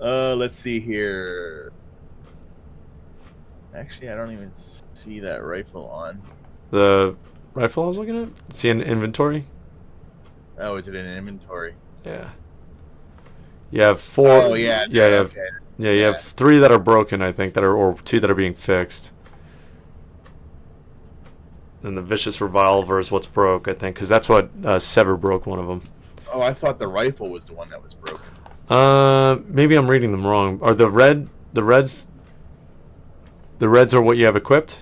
Let's see here. Actually, I don't even see that rifle on. The rifle I was looking at. See in inventory. Oh, is it in inventory? Yeah. You have 4. Oh, yeah. Yeah. You have, Okay. yeah. You Yeah. have 3 that are broken, I think, or 2 that are being fixed. And the vicious revolver is what's broke, I think, because that's what Sever broke one of them. Oh, I thought the rifle was the one that was broken. Maybe I'm reading them wrong. Are the reds are what you have equipped?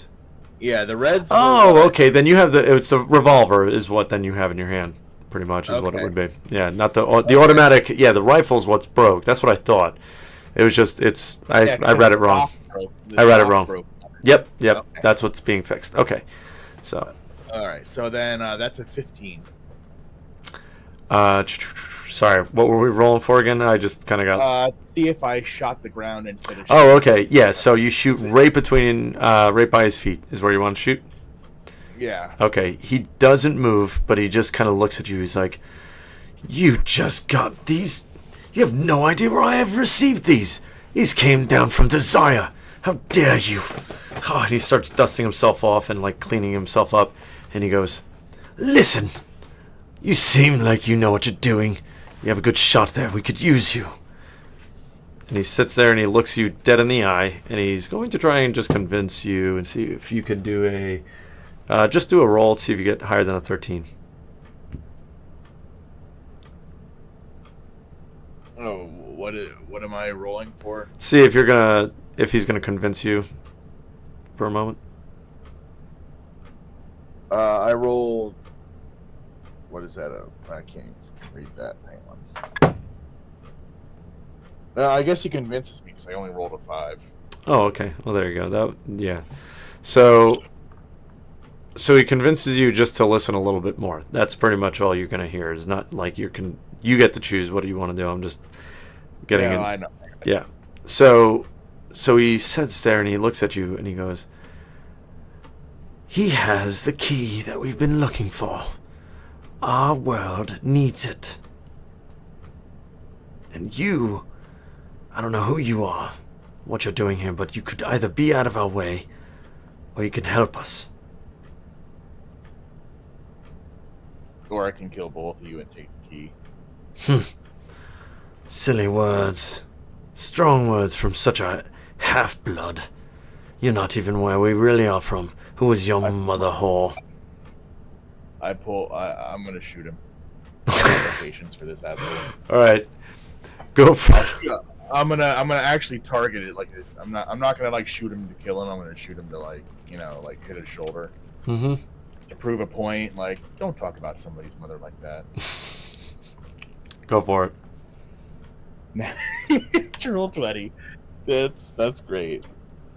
Yeah, the reds. Oh, okay. Then you have it's a revolver is what then you have in your hand, pretty much is what it Okay. would be. Yeah, not the automatic. Yeah, the rifle's what's broke. That's what I thought. It was just I read it wrong. I read it wrong. Yep. Okay. That's what's being fixed. Okay. So, All right, so then that's a 15. sorry. What were we rolling for again? I just kind of got. See if I shot the ground instead of. Oh, okay. Yeah. So you shoot right right by his feet is where you want to shoot. Yeah. Okay, he doesn't move, but he just kind of looks at you. He's like, "You just got these? You have no idea where I have received these. These came down from Desire. How dare you?" Oh, and he starts dusting himself off and like cleaning himself up, and he goes, "Listen, you seem like you know what you're doing. You have a good shot there. We could use you." And he sits there and he looks you dead in the eye, and he's going to try and just convince you and see if you could do just do a roll to see if you get higher than a 13. Oh, what am I rolling for? See if he's gonna convince you for a moment. I rolled. What is that? I can't read that. Hang on. I guess he convinces me because I only rolled a 5. Oh, okay. Well, there you go. Yeah. So he convinces you just to listen a little bit more. That's pretty much all you're gonna hear. It's not like you get to choose what do you want to do. I'm just getting Yeah, in. I know. Yeah. So he sits there and he looks at you and he goes, "He has the key that we've been looking for. Our world needs it. And you, I don't know who you are, what you're doing here, but you could either be out of our way or you can help us." Or I can kill both of you and take the key. Silly words. Strong words from such a half-blood. You're not even where we really are from. Who is your mother whore? I'm gonna shoot him. I don't have patience for this asshole. Alright. Go for I'm gonna actually target it. Like I'm not gonna like shoot him to kill him. I'm gonna shoot him to like hit his shoulder Mm-hmm. to prove a point. Like don't talk about somebody's mother like that. Go for it. Roll 20. That's great.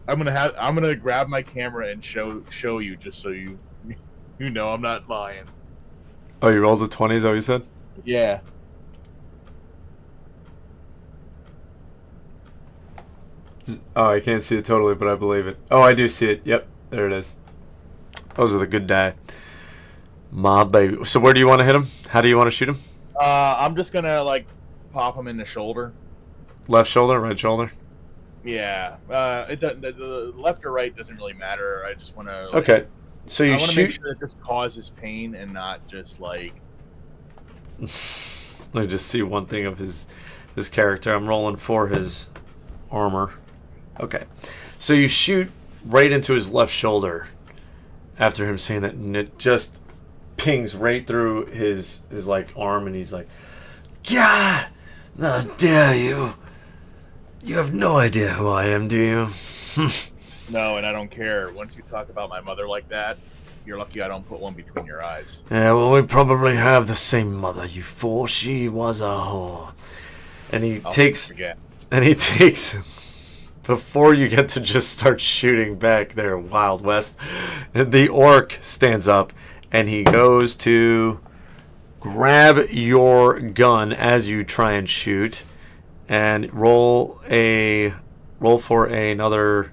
I'm gonna grab my camera and show you just so you know I'm not lying. Oh, you rolled a 20, is that what you said? Yeah. Oh, I can't see it totally, but I believe it. Oh, I do see it. Yep, there it is. Those are the good die. My baby. So where do you want to hit him? How do you want to shoot him? I'm just gonna like pop him in the shoulder. Left shoulder, right shoulder? Yeah. It doesn't. The left or right doesn't really matter. I just want to. Okay. So you I want to shoot. make sure that this causes pain and not just like. Let me just see one thing of his character. I'm rolling for his armor. Okay. So you shoot right into his left shoulder after him saying that, and it just pings right through his like arm, and he's like, "God, how dare you! You have no idea who I am, do you?" No, and I don't care. Once you talk about my mother like that, you're lucky I don't put one between your eyes. Yeah, well, we probably have the same mother, you fool. She was a whore. And he Forget. before you get to just start shooting back there, Wild West, the orc stands up and he goes to grab your gun as you try and shoot and roll for another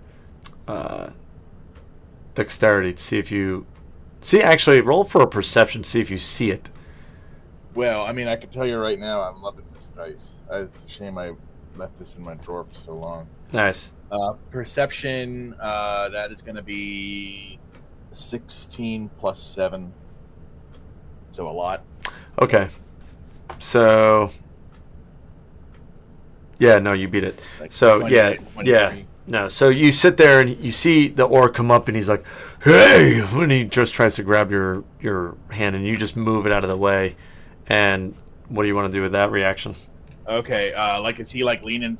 dexterity to see if you actually roll for a perception, see if you see it. Well, I mean, I can tell you right now, I'm loving this dice. It's a shame I left this in my drawer for so long. Nice. Perception, that is going to be 16 plus 7. So a lot. Okay. So yeah, no, you beat it. Like So 20, yeah, 23. no. So you sit there and you see the orc come up and he's like, "Hey!" when he just tries to grab your hand and you just move it out of the way. And what do you want to do with that reaction? Okay, like is he like leaning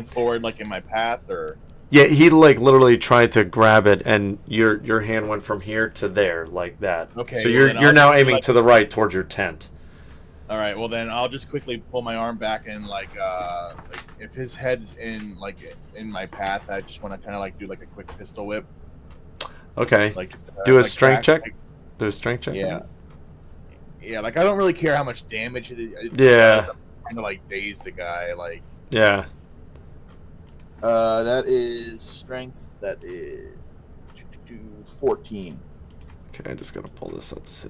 forward like in my path or? Yeah, he like literally tried to grab it, and your hand went from here to there like that. Okay, So well, you're then you're I'll now just be aiming like- to the right towards your tent. All right, well then I'll just quickly pull my arm back and like if his head's in my path, I just want to kind of like do like a quick pistol whip. Okay. Like Do a like strength back- check. like- Do a strength check. on yeah. that? Yeah, like I don't really care how much damage it Yeah. does. I'm trying to like daze the guy. Like, Yeah. that is strength. That is 14. Okay, I just gotta pull this up to see.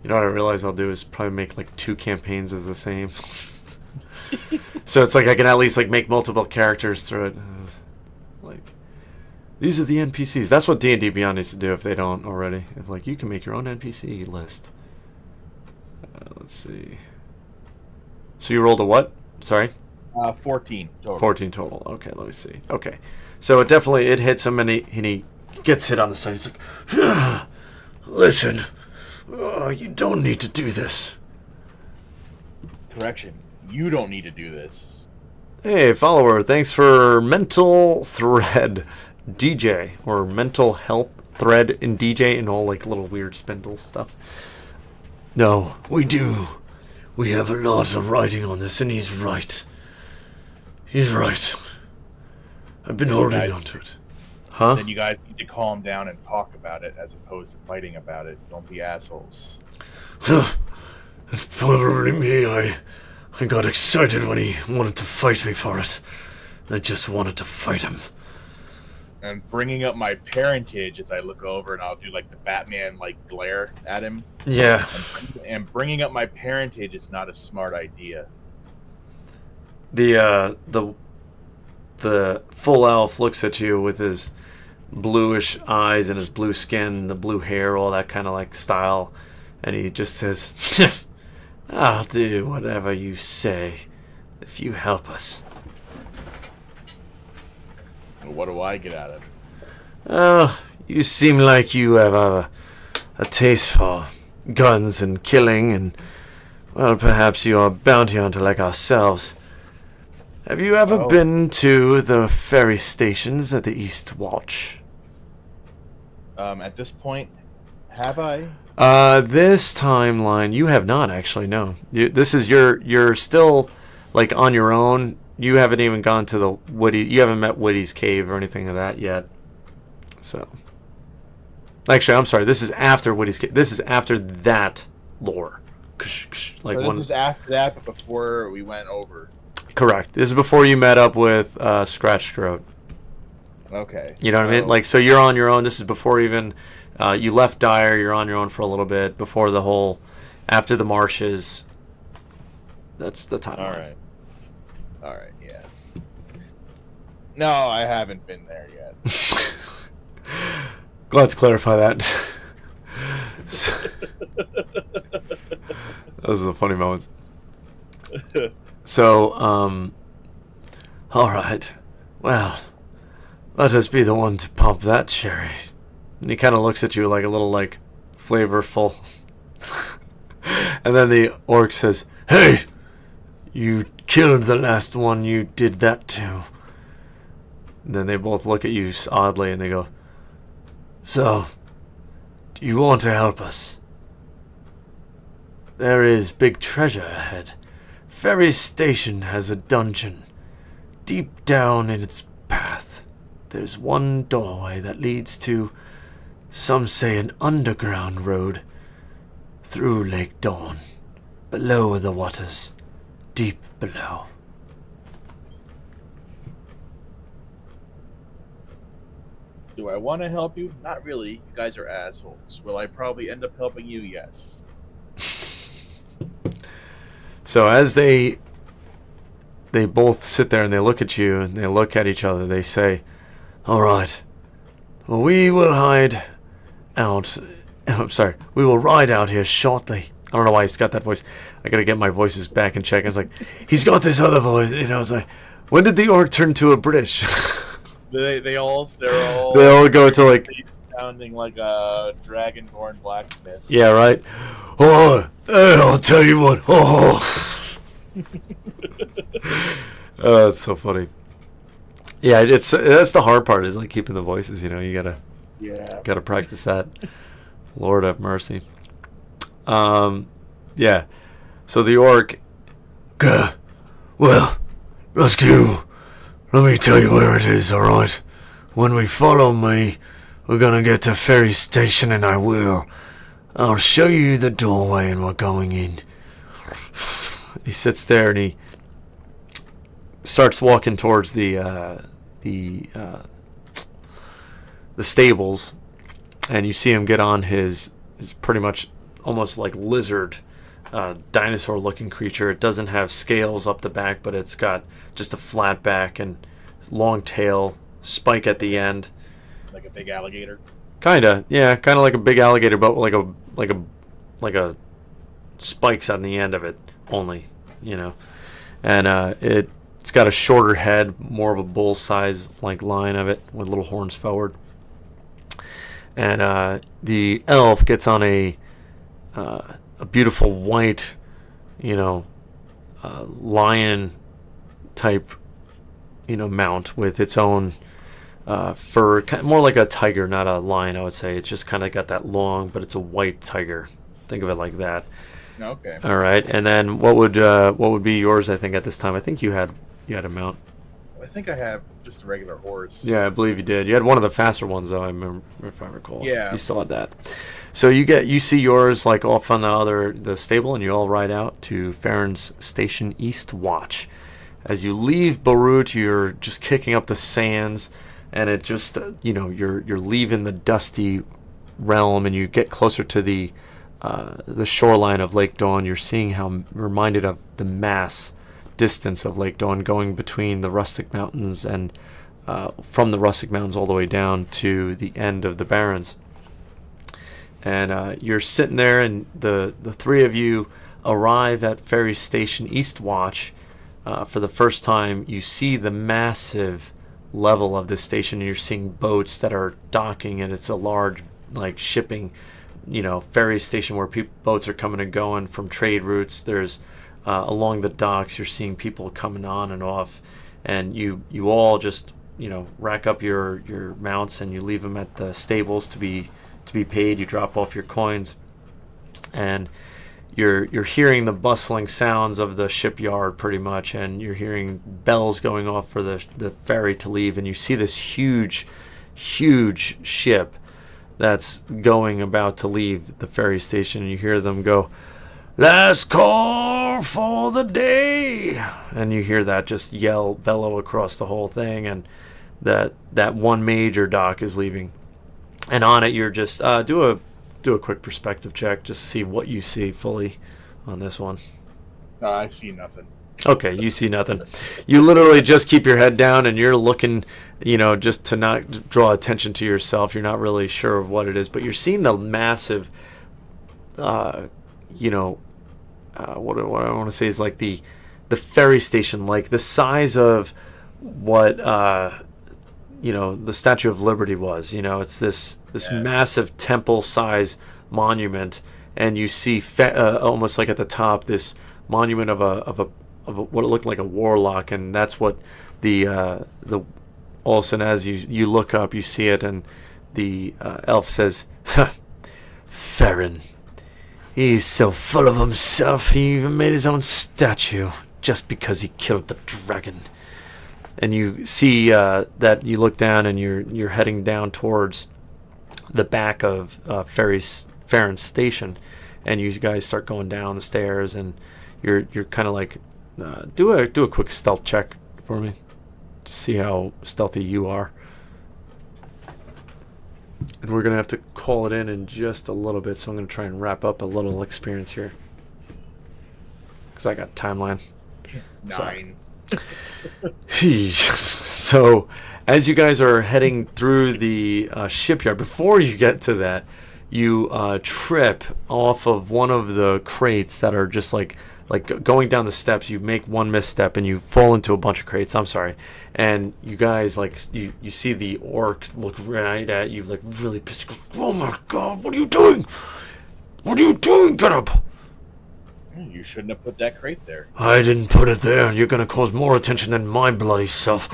You know what I realize I'll do is probably make like 2 campaigns as the same. So it's like I can at least like make multiple characters through it. Like these are the NPCs. That's what D&D Beyond needs to do if they don't already. If like you can make your own NPC list. Let's see. So you rolled a what? Sorry. 14 total. 14 total. Okay, let me see. Okay. So it hits him and he gets hit on the side. He's like, listen, you don't need to do this. Correction. You don't need to do this. Hey, follower, thanks for mental thread DJ or mental health thread in DJ and all like little weird spindle stuff. No, we do. We have a lot of writing on this and he's right. He's right. I've been holding guys- on to it. Huh? Then you guys need to calm down and talk about it as opposed to fighting about it. Don't be assholes. It's probably me. I got excited when he wanted to fight me for it. I just wanted to fight him. And bringing up my parentage as I look over, and I'll do like the Batman like glare at him. Yeah. And bringing up my parentage is not a smart idea. The full elf looks at you with his bluish eyes and his blue skin, the blue hair, all that kind of like style, and he just says, I'll do whatever you say if you help us. What do I get out of it? Oh, you seem like you have a taste for guns and killing, and, well, perhaps you're a bounty hunter like ourselves. Have you ever been to the ferry stations at the East Watch? At this point, have I? This timeline, you have not actually, no. This is you're still, like, on your own. You haven't even gone to the Woody, you haven't met Woody's cave or anything of that yet. So. Actually, I'm sorry, this is after Woody's cave. This is after that lore. Like Or this one, is after that, but before we went over. correct. This is before you met up with Scratch Throat. Okay. You know what I mean? Like, so you're on your own. This is before even you left Dire. You're on your own for a little bit before the whole, after the marshes. That's the timeline. All right, yeah. No, I haven't been there yet. Glad to clarify that. So, those are the funny moments. So, all right. Well, let us be the one to pop that cherry. And he kind of looks at you like a little, like, flavorful. And then the orc says, "Hey, you killed the last one you did that to." And then they both look at you oddly and they go, "So, do you want to help us? There is big treasure ahead. Ferry Station has a dungeon. Deep down in its path, there's one doorway that leads to, some say, an underground road through Lake Dawn, below the waters, deep below." Do I want to help you? Not really. You guys are assholes. Will I probably end up helping you? Yes. So as they both sit there and they look at you and they look at each other, they say, "All right, well, we will hide out. I'm sorry, we will ride out here shortly." I don't know why he's got that voice. I gotta get my voices back in check. It's like, he's got this other voice. You know, it's like, when did the orc turn to a British? They're all They all go to like, sounding like a dragonborn blacksmith. Yeah, right. Oh, I'll tell you what. Oh, oh, that's so funny. Yeah, that's the hard part is like keeping the voices. You know, you gotta practice that. Lord have mercy. Yeah. So the orc. Well, rescue. Let me tell you where it is. All right. When we follow me, we're gonna get to ferry station, and I'll show you the doorway, and we're going in. He sits there and he starts walking towards the stables, and you see him get on his pretty much almost like lizard, dinosaur-looking creature. It doesn't have scales up the back, but it's got just a flat back and long tail, spike at the end. Like a big alligator. Kinda, yeah, kinda like a big alligator, but like a spikes on the end of it only, you know. And it's got a shorter head, more of a bull size like line of it with little horns forward. And the elf gets on a beautiful white, you know, lion type, you know, mount with its own fur, more like a tiger, not a lion. I would say it's just kind of got that long, but it's a white tiger. Think of it like that. Okay. All right, and then what would be yours? I think at this time, I think you had a mount. I think I have just a regular horse. Yeah, I believe you did. You had one of the faster ones, though. I remember, if I recall. Yeah. You still had that. So you see yours like off on the stable, and you all ride out to Farron's Station East Watch. As you leave Beirut, you're just kicking up the sands, and it just you're leaving the dusty realm, and you get closer to the shoreline of Lake Dawn. You're seeing how reminded of the mass distance of Lake Dawn going between the Rustic Mountains and from the Rustic Mountains all the way down to the end of the Barrens. And you're sitting there, and the three of you arrive at Ferry Station East Watch. For the first time, you see the massive level of this station, and you're seeing boats that are docking, and it's a large like shipping, ferry station where boats are coming and going from trade routes. There's along the docks, you're seeing people coming on and off, and you all just rack up your mounts, and you leave them at the stables to be paid. You drop off your coins, and you're hearing the bustling sounds of the shipyard pretty much, and you're hearing bells going off for the ferry to leave, and you see this huge ship that's about to leave the ferry station, and you hear them go, "Last call for the day," and you hear that just bellow across the whole thing, and that one major dock is leaving, and on it you're just do a quick perspective check, just to see what you see fully on this one. I see nothing. Okay, you see nothing. You literally just keep your head down, and you're looking, just to not draw attention to yourself. You're not really sure of what it is, but you're seeing the massive, what I want to say is like the ferry station, like the size of what, the Statue of Liberty was. It's this massive temple-size monument, and you see almost like at the top this monument of a what it looked like a warlock, and that's what the all of a sudden as you look up, you see it, and the elf says, "Farron, he's so full of himself, he even made his own statue just because he killed the dragon." And you see that you look down, and you're heading down towards the back of Farron's station, and you guys start going down the stairs, and you're kind of like do a quick stealth check for me to see how stealthy you are. And we're gonna have to call it in just a little bit, so I'm gonna try and wrap up a little experience here because I got timeline. 9. So as you guys are heading through the shipyard, before you get to that, you trip off of one of the crates that are just like like going down the steps, you make one misstep and you fall into a bunch of crates. I'm sorry, and you guys like you see the orc look right at you, like really pissed. Oh my god, what are you doing? What are you doing? Get up! You shouldn't have put that crate there. I didn't put it there. You're gonna cause more attention than my bloody self.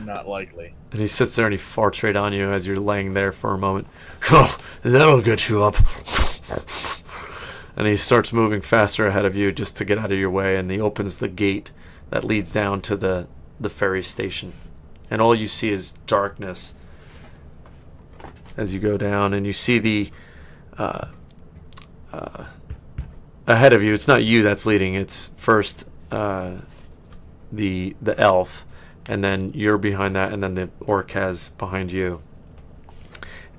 Not likely. And he sits there and he farts right on you as you're laying there for a moment. Oh, that'll get you up. And he starts moving faster ahead of you just to get out of your way, and he opens the gate that leads down to the ferry station. And all you see is darkness as you go down, and you see the ahead of you. It's not you that's leading. It's first the elf, and then you're behind that, and then the orc has behind you.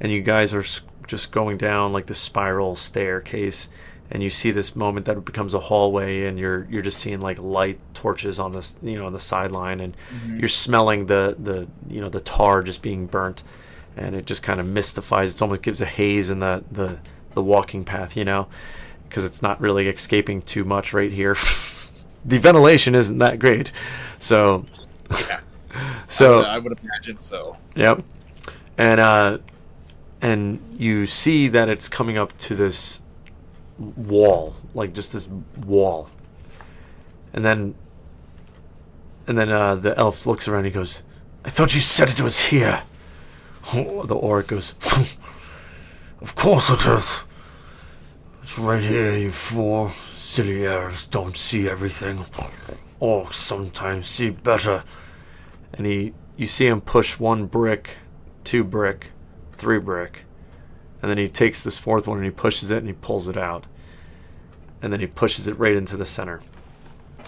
And you guys are just going down like the spiral staircase, and you see this moment that becomes a hallway, and you're just seeing like light torches on this, on the sideline, and you're smelling the tar just being burnt, and it just kind of mystifies. It almost gives a haze in the walking path, because it's not really escaping too much right here. The ventilation isn't that great, so Yeah. so I would imagine so. yep, and you see that it's coming up to this wall, like just this wall, and then the elf looks around and he goes, "I thought you said it was here." The orc goes, "Of course it is. It's right here, you fool. Silly elves don't see everything. Orcs sometimes see better." And you see him push 1 brick, 2 brick, 3 brick, and then he takes this 4th one and he pushes it and he pulls it out, and then he pushes it right into the center,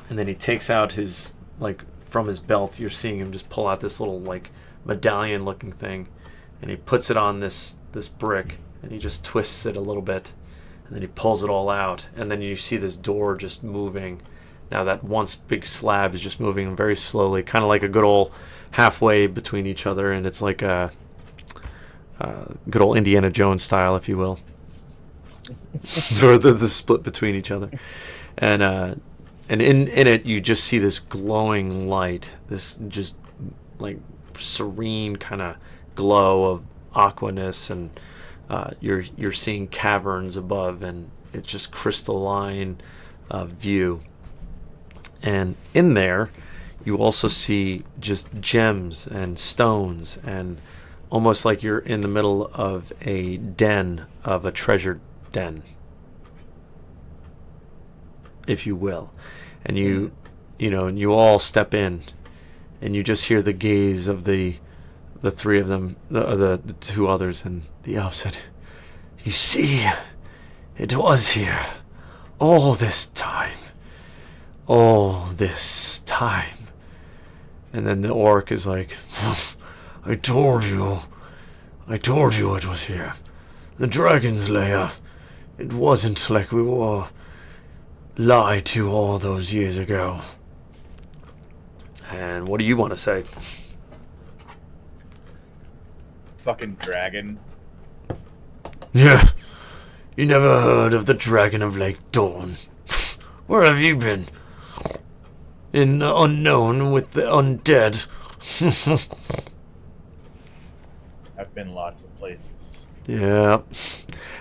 and then he takes out his, like, from his belt, you're seeing him just pull out this little like medallion looking thing, and he puts it on this brick, and he just twists it a little bit, and then he pulls it all out, and then you see this door just moving. Now that once big slab is just moving very slowly, kind of like a good old halfway between each other, and it's like a good old Indiana Jones style, if you will. Sort of the split between each other, and in it you just see this glowing light, this just like serene kind of glow of aquaness, and you're seeing caverns above, and it's just crystalline view. And in there, you also see just gems and stones, and almost like you're in the middle of a den, of a treasure den, if you will. And and you all step in, and you just hear the gaze of the 3 of them, the 2 others, and the elf said, "You see, it was here all this time. All this time." And then the orc is like, I told you it was here. The dragon's lair. It wasn't like we were lied to all those years ago." And what do you want to say? Fucking dragon. Yeah, you never heard of the Dragon of Lake Dawn? Where have you been? In the unknown with the undead? I've been lots of places. Yeah.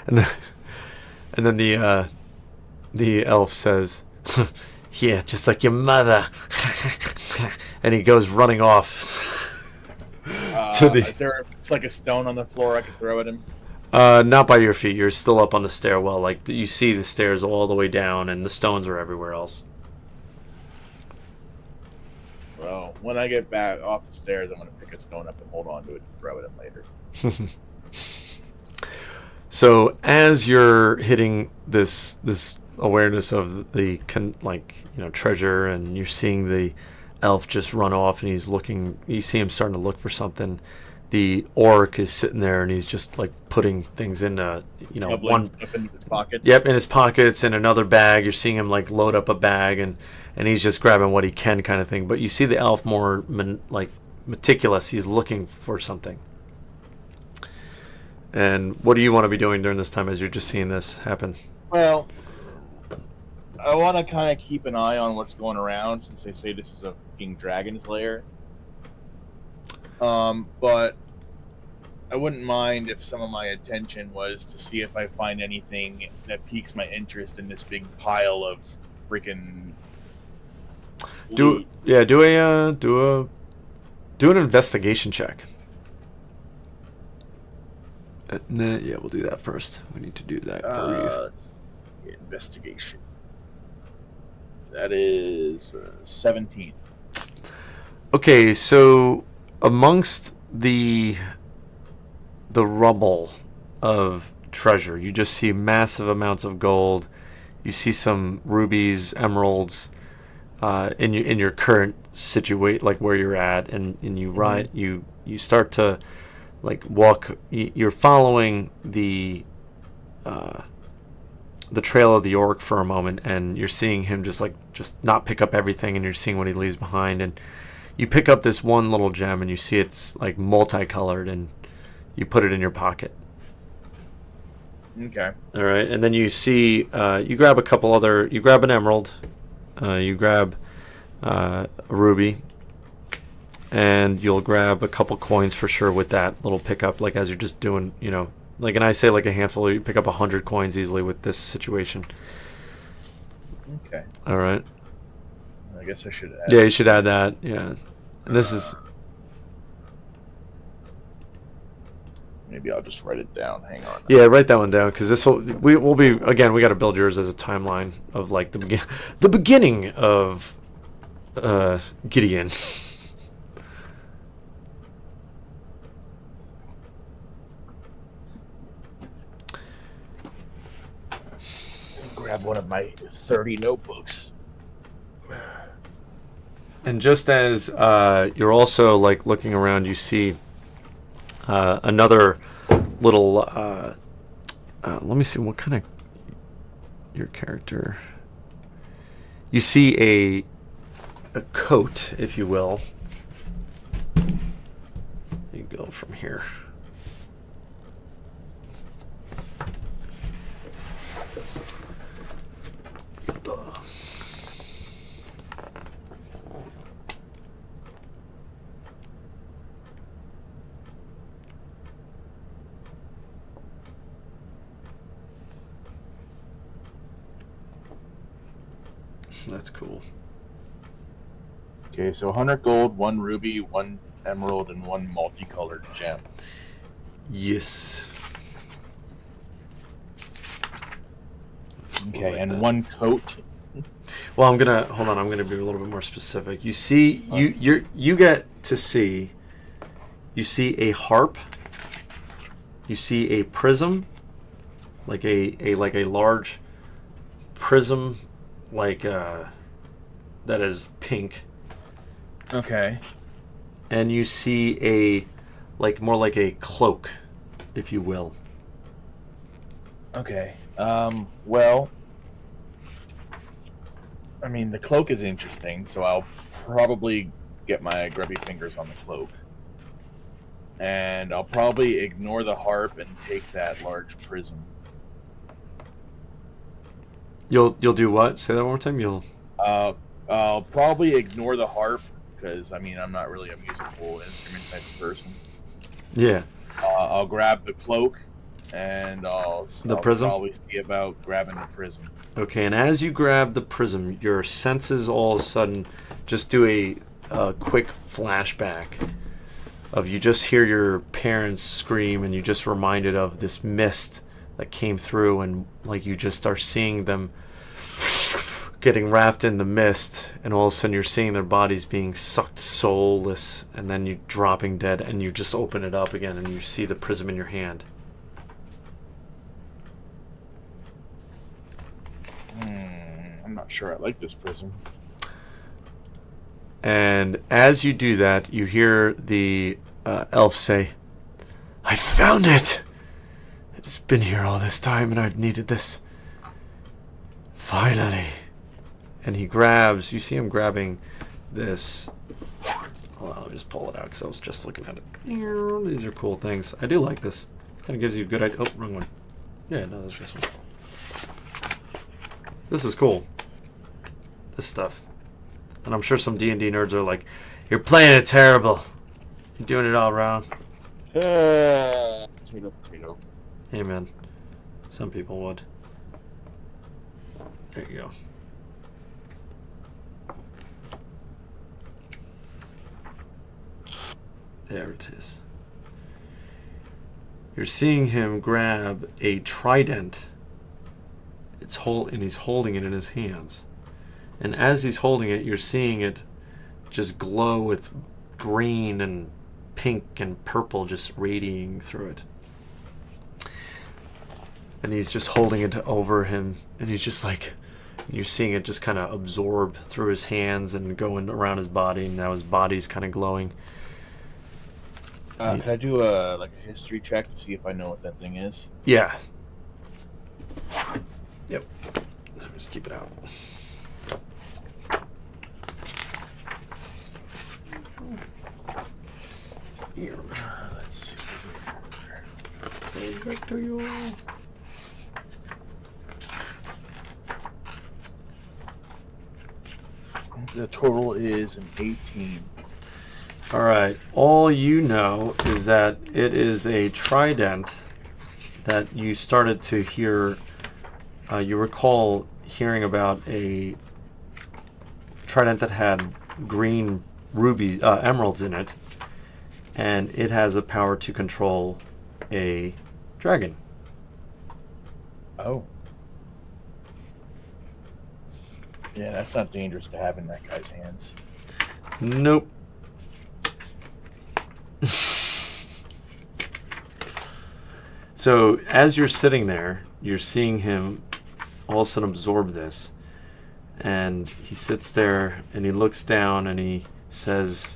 And then the elf says, "Yeah, just like your mother." And he goes running off. Is there it's like a stone on the floor I could throw at him? Not by your feet. You're still up on the stairwell. Like, you see the stairs all the way down, and the stones are everywhere else. Well, when I get back off the stairs, I'm going to pick a stone up and hold on to it and throw it in later. So as you're hitting this awareness of the treasure, and you're seeing the elf just run off, and he's looking. You see him starting to look for something. The orc is sitting there, and he's just like putting things into Stuff into his pockets. Yep, in his pockets, in another bag. You're seeing him like load up a bag, and he's just grabbing what he can, kind of thing. But you see the elf more meticulous. He's looking for something. And what do you want to be doing during this time as you're just seeing this happen? Well, I want to kind of keep an eye on what's going around since they say this is a fucking dragon's lair. But I wouldn't mind if some of my attention was to see if I find anything that piques my interest in this big pile of freaking. Do an investigation check. Yeah, we'll do that first. We need to do that for you. Let's see, investigation. That is 17. Okay, so amongst the rubble of treasure, you just see massive amounts of gold. You see some rubies, emeralds, in your current situation, like where you're at, and you start to like walk. You're following the trail of the orc for a moment, and you're seeing him just not pick up everything, and you're seeing what he leaves behind, and you pick up this one little gem, and you see it's like multicolored, and you put it in your pocket. Okay. All right, and then you see you grab a couple other. You grab an emerald, you grab a ruby, and you'll grab a couple coins for sure with that little pickup. Like as you're just doing, like, and I say like a handful. You pick up 100 coins easily with this situation. Okay. All right. I guess I should add. Yeah, you should add that. Yeah, and this is. Maybe I'll just write it down. Hang on. Yeah, write that one down because this will be again. We got to build yours as a timeline of like the beginning of Gideon. Grab one of my 30 notebooks. And just as you're also like looking around, you see another little. Let me see what kind of your character. You see a coat, if you will. You go from here. That's cool. Okay, so 100 gold, 1 ruby, 1 emerald, and 1 multicolored gem. Yes. Okay, like and that. 1 coat. Well, I'm gonna hold on. I'm gonna be a little bit more specific. You see, you get to see. You see a harp. You see a prism, like a large prism, like that is pink. Okay. And you see a more like a cloak, if you will. Okay. Well, I mean, the cloak is interesting, so I'll probably get my grubby fingers on the cloak. And I'll probably ignore the harp and take that large prism. You'll do what? Say that one more time. I'll probably ignore the harp because I mean I'm not really a musical instrument type of person. Yeah. I'll grab the cloak and I'll prism? probably see about grabbing the prism. Okay, and as you grab the prism, your senses all of a sudden just do a quick flashback of you just hear your parents scream and you just reminded of this mist that came through and like you just are seeing them getting wrapped in the mist and all of a sudden you're seeing their bodies being sucked soulless and then you dropping dead and you just open it up again and you see the prism in your hand. I'm not sure I like this prism. And as you do that, you hear the elf say, "I found it! It's been here all this time and I've needed this. Finally." And he grabs, you see him grabbing this. Hold on, let me just pull it out because I was just looking at it. These are cool things. I do like this. This kind of gives you a good idea. Oh, wrong one. Yeah, no, that's this one. This is cool. this stuff. And I'm sure some D&D nerds are like, "You're playing it terrible. You're doing it all wrong." Potato, potato. Hey, man. Some people would. There you go. There it is. You're seeing him grab a trident. And he's holding it in his hands. And as he's holding it, you're seeing it just glow with green and pink and purple just radiating through it. And he's just holding it over him, and he's just like, you're seeing it just kind of absorb through his hands and going around his body, and now his body's kind of glowing. Can I do a history check to see if I know what that thing is? Yeah. Yep. Let me just keep it out. Here. Let's see. Back to you. The total is an 18. All right. All you know is that it is a trident that you started to hear. You recall hearing about a trident that had green emeralds in it, and it has a power to control a dragon. Oh. Yeah, that's not dangerous to have in that guy's hands. Nope. So as you're sitting there, you're seeing him all of a sudden absorb this. And he sits there and he looks down and he says,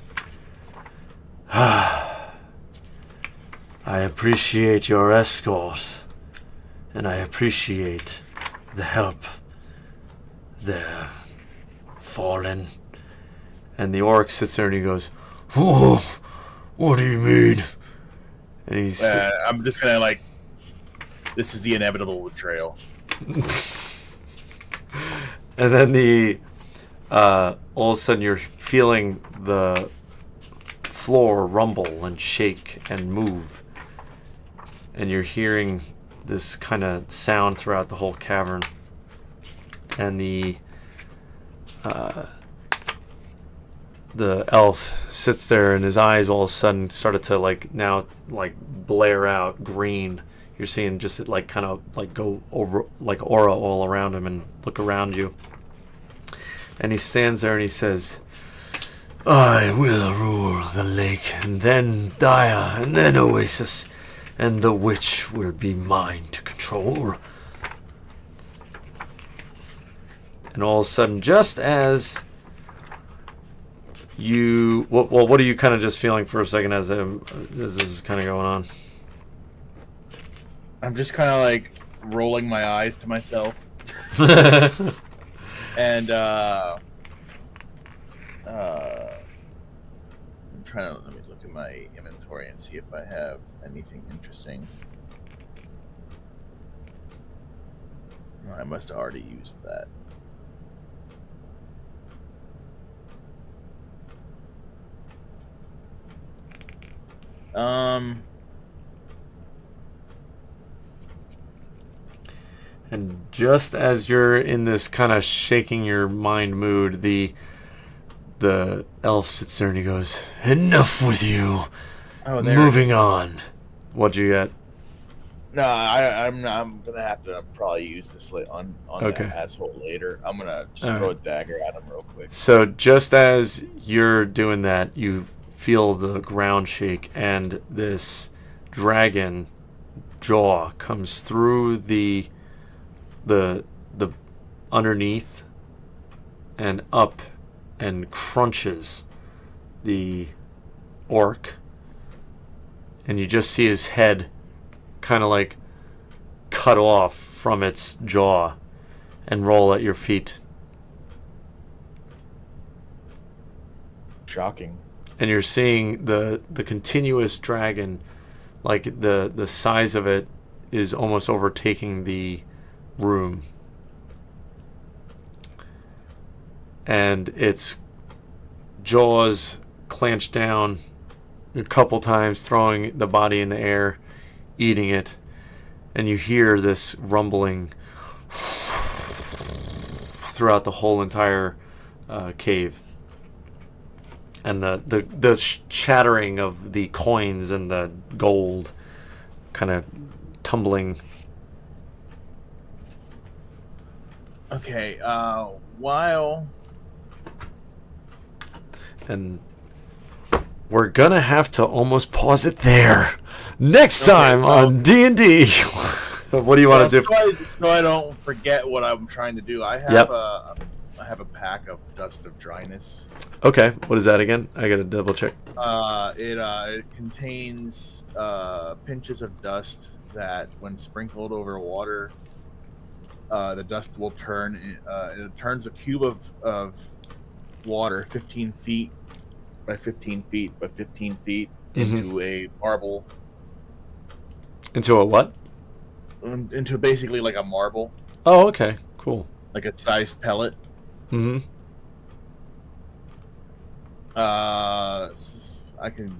I appreciate your escort, and I appreciate the help there, fallen. And the orc sits there and he goes, "Oh, what do you mean?" And he's I'm just gonna this is the inevitable betrayal. and then all of a sudden you're feeling the floor rumble and shake and move, and you're hearing this kind of sound throughout the whole cavern. And the elf sits there, and his eyes all of a sudden started to blare out green. You're seeing just it kind of go over like aura all around him, and look around you. And he stands there and he says, "I will rule the lake, and then Daya, and then Oasis, and the witch will be mine to control." And all of a sudden, just as you... Well, what are you kind of just feeling for a second as this is kind of going on? I'm just kind of rolling my eyes to myself. And I'm trying to let me look at my inventory and see if I have anything interesting. Oh, I must have already used that. And just as you're in this kind of shaking your mind mood, the elf sits there and he goes, "Enough with you. Oh, there. Moving on." What'd you get? No, I'm gonna have to probably use this on Okay. that asshole later. I'm gonna just All throw right. a dagger at him real quick. So just as you're doing that, you feel the ground shake, and this dragon jaw comes through the underneath and up and crunches the orc, and you just see his head kind of cut off from its jaw and roll at your feet. Shocking. And you're seeing the continuous dragon, the size of it is almost overtaking the room. and its jaws clench down a couple times, throwing the body in the air, eating it, and you hear this rumbling throughout the whole entire cave, and the shattering of the coins and the gold kind of tumbling. Okay. While And we're gonna have to almost pause it there. Next time on D&D. What do you want to do? So I don't forget what I'm trying to do. I have a pack of Dust of Dryness. Okay, what is that again? I gotta double check. It contains pinches of dust that, when sprinkled over water, the dust will turn. It turns a cube of water 15 feet by 15 feet by 15 feet into a marble. Into a what? Into basically like a marble, Oh, okay, cool. like a sized pellet. Mm-hmm. I can.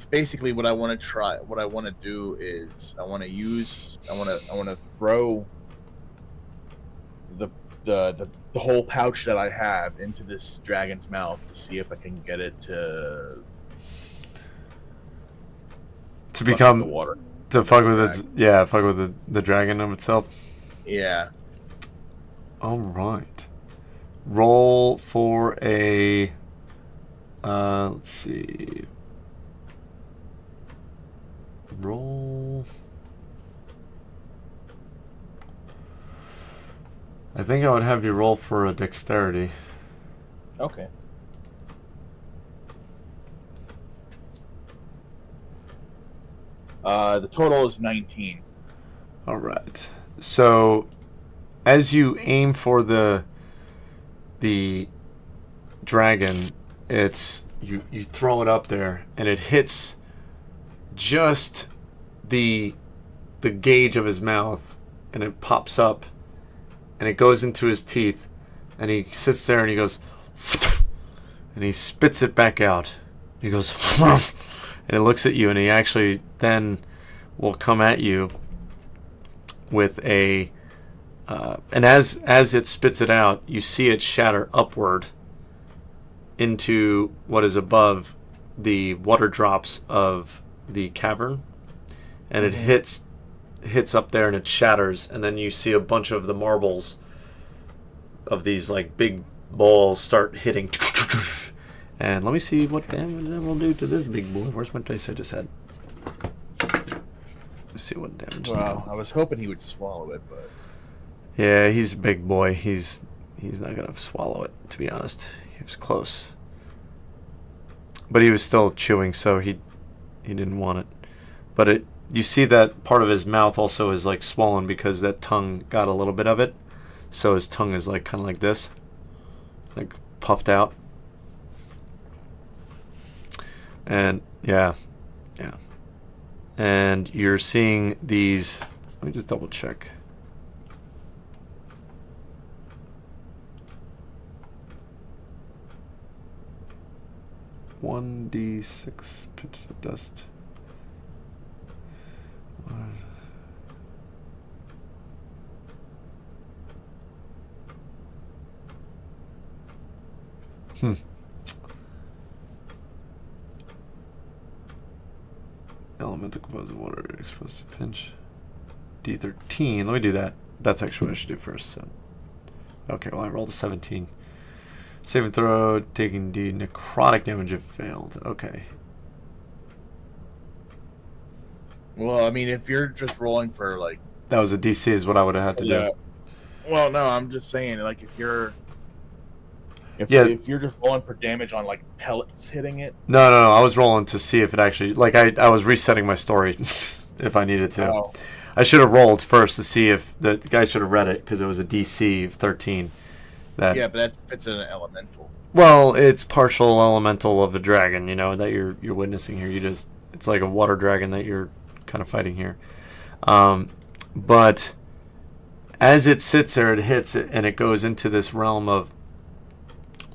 Basically, what I want to do is I want to throw the whole pouch that I have into this dragon's mouth to see if I can get it to become the water. to fuck with its fuck with the dragon of itself. Yeah. All right. Roll for a. Let's see. Roll. I think I would have you roll for a dexterity. Okay. The total is 19. All right. So, as you aim for the dragon, it's you throw it up there, and it hits just the gauge of his mouth, and it pops up, and it goes into his teeth, and he sits there and he goes, and he spits it back out. He goes, and it looks at you, and he actually then will come at you with a, and as it spits it out, you see it shatter upward into what is above the water drops of the cavern, and it hits up there and it shatters, and then you see a bunch of the marbles of these like big balls start hitting. And let me see what damage that will do to this big boy. Where's my dice I just had? Let's see what damage it's Well, going. I was hoping he would swallow it, but Yeah, he's a big boy. He's not gonna swallow it, to be honest. He was close, but he was still chewing, so he didn't want it. But you see that part of his mouth also is like swollen because that tongue got a little bit of it, so his tongue is like kind of like this, like puffed out. And yeah, and you're seeing these. Let me just double check. One D6 pitches of dust. Elemental composed of water exposed to pinch. D13. Let me do that. That's actually what I should do first. So, okay. Well, I rolled a 17. Saving throw, taking D necrotic damage if failed. Okay. well, I mean, if you're just rolling for like, That was a DC is what I would have had to do. well, no, I'm just saying, like, if you're just rolling for damage on like pellets hitting it. No. I was rolling to see if it actually, like, I was resetting my story if I needed to. Oh. I should have rolled first to see if the guy should have read it because it was a DC of 13. Yeah, but it's an elemental. Well, it's partial elemental of a dragon, that you're witnessing here. It's like a water dragon that you're kind of fighting here. But as it sits there, it hits it, and it goes into this realm of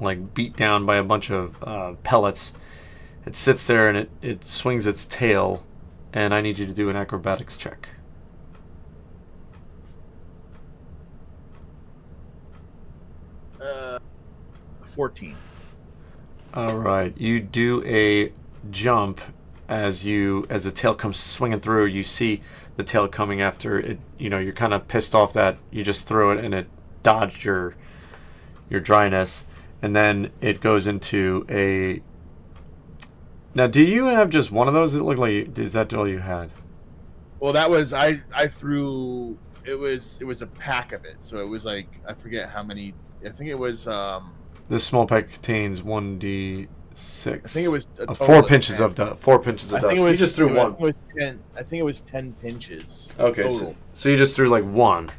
like beat down by a bunch of pellets. It sits there and it swings its tail, and I need you to do an acrobatics check. 14. All right, you do a jump as the tail comes swinging through. You see the tail coming after it. You know, you're kind of pissed off that you just threw it and it dodged your dryness, and then it goes into a. Now, do you have just one of those? It looked like, is that all you had? Well, that was I threw. It was a pack of it, so it was like I forget how many. I think it was. This small pack contains 1d6. I think it was a total 4 of pinches 10. of dust. 4 pinches of I think dust. it was You just threw I one. think it was 10. I think it was 10 pinches. Okay, total. so you just threw like one.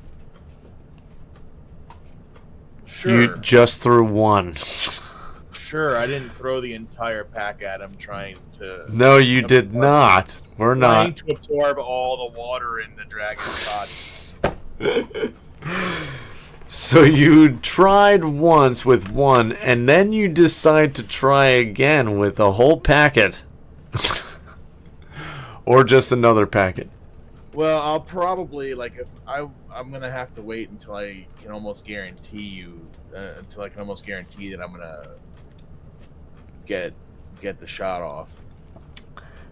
Sure. You just threw one. Sure, I didn't throw the entire pack at him trying to. No, you did not. We're Trying not. to absorb all the water in the dragon's body. So you tried once with one, and then you decide to try again with a whole packet. Or just another packet. Well, I'll probably if I'm gonna have to wait until I can almost guarantee that I'm gonna get the shot off.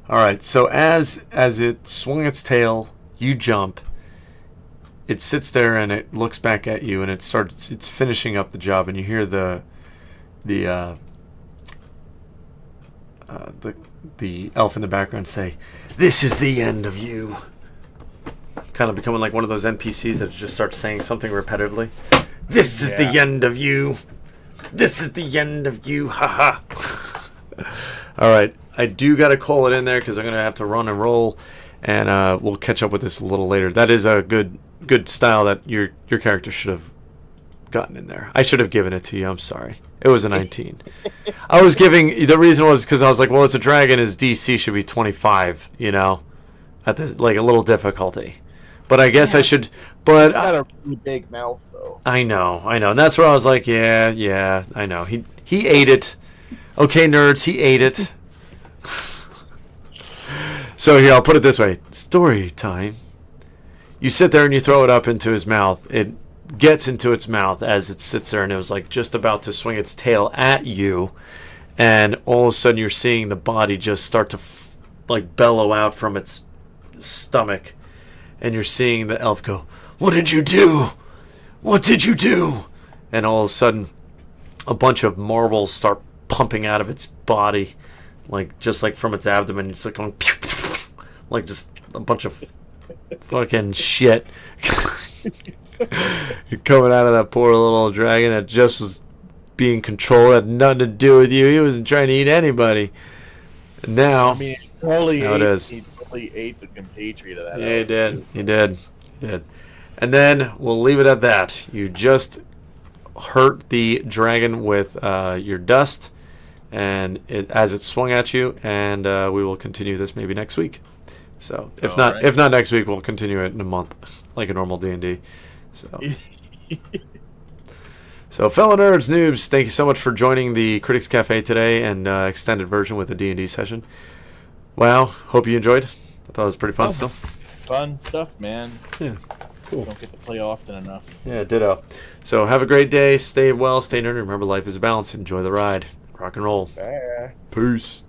All right. So as it swung its tail, you jump. It sits there and it looks back at you, and it's finishing up the job, and you hear the elf in the background say, "This is the end of you." It's kind of becoming like one of those NPCs that just starts saying something repetitively. "This is the end of you. This is the end of you. Ha ha." All right. I do got to call it in there because I'm going to have to run and roll, and we'll catch up with this a little later. That is a good style that your character should have gotten in there. I should have given it to you. I'm sorry. It was a 19. I was giving, the reason was because I was like, well, it's a dragon. His DC should be 25, at this, like, a little difficulty. But I guess I should, but It's got a really big mouth, though. I know. And that's where I was like, yeah, I know. He ate it. Okay, nerds, he ate it. So here, I'll put it this way. Story time. You sit there and you throw it up into his mouth. It gets into its mouth as it sits there, and it was like just about to swing its tail at you. And all of a sudden you're seeing the body just start to bellow out from its stomach. And you're seeing the elf go, "What did you do? What did you do?" And all of a sudden a bunch of marbles start pumping out of its body, just like from its abdomen. It's like going like just a bunch of fucking shit coming out of that poor little dragon that just was being controlled, had nothing to do with you. He wasn't trying to eat anybody. And now, I mean, he totally ate the compatriot of that. Yeah, he did. And then we'll leave it at that. You just hurt the dragon with your dust, and as it swung at you, and we will continue this maybe next week. So if not next week, we'll continue it in a month, like a normal D&D. So fellow nerds, noobs, thank you so much for joining the Critics Cafe today and extended version with the D&D session. Wow, hope you enjoyed. I thought it was pretty fun stuff. Fun stuff, man. Yeah, cool. Don't get to play often enough. Yeah, ditto. So have a great day. Stay well, stay nerdy. Remember, life is a balance. Enjoy the ride. Rock and roll. Bye. Peace.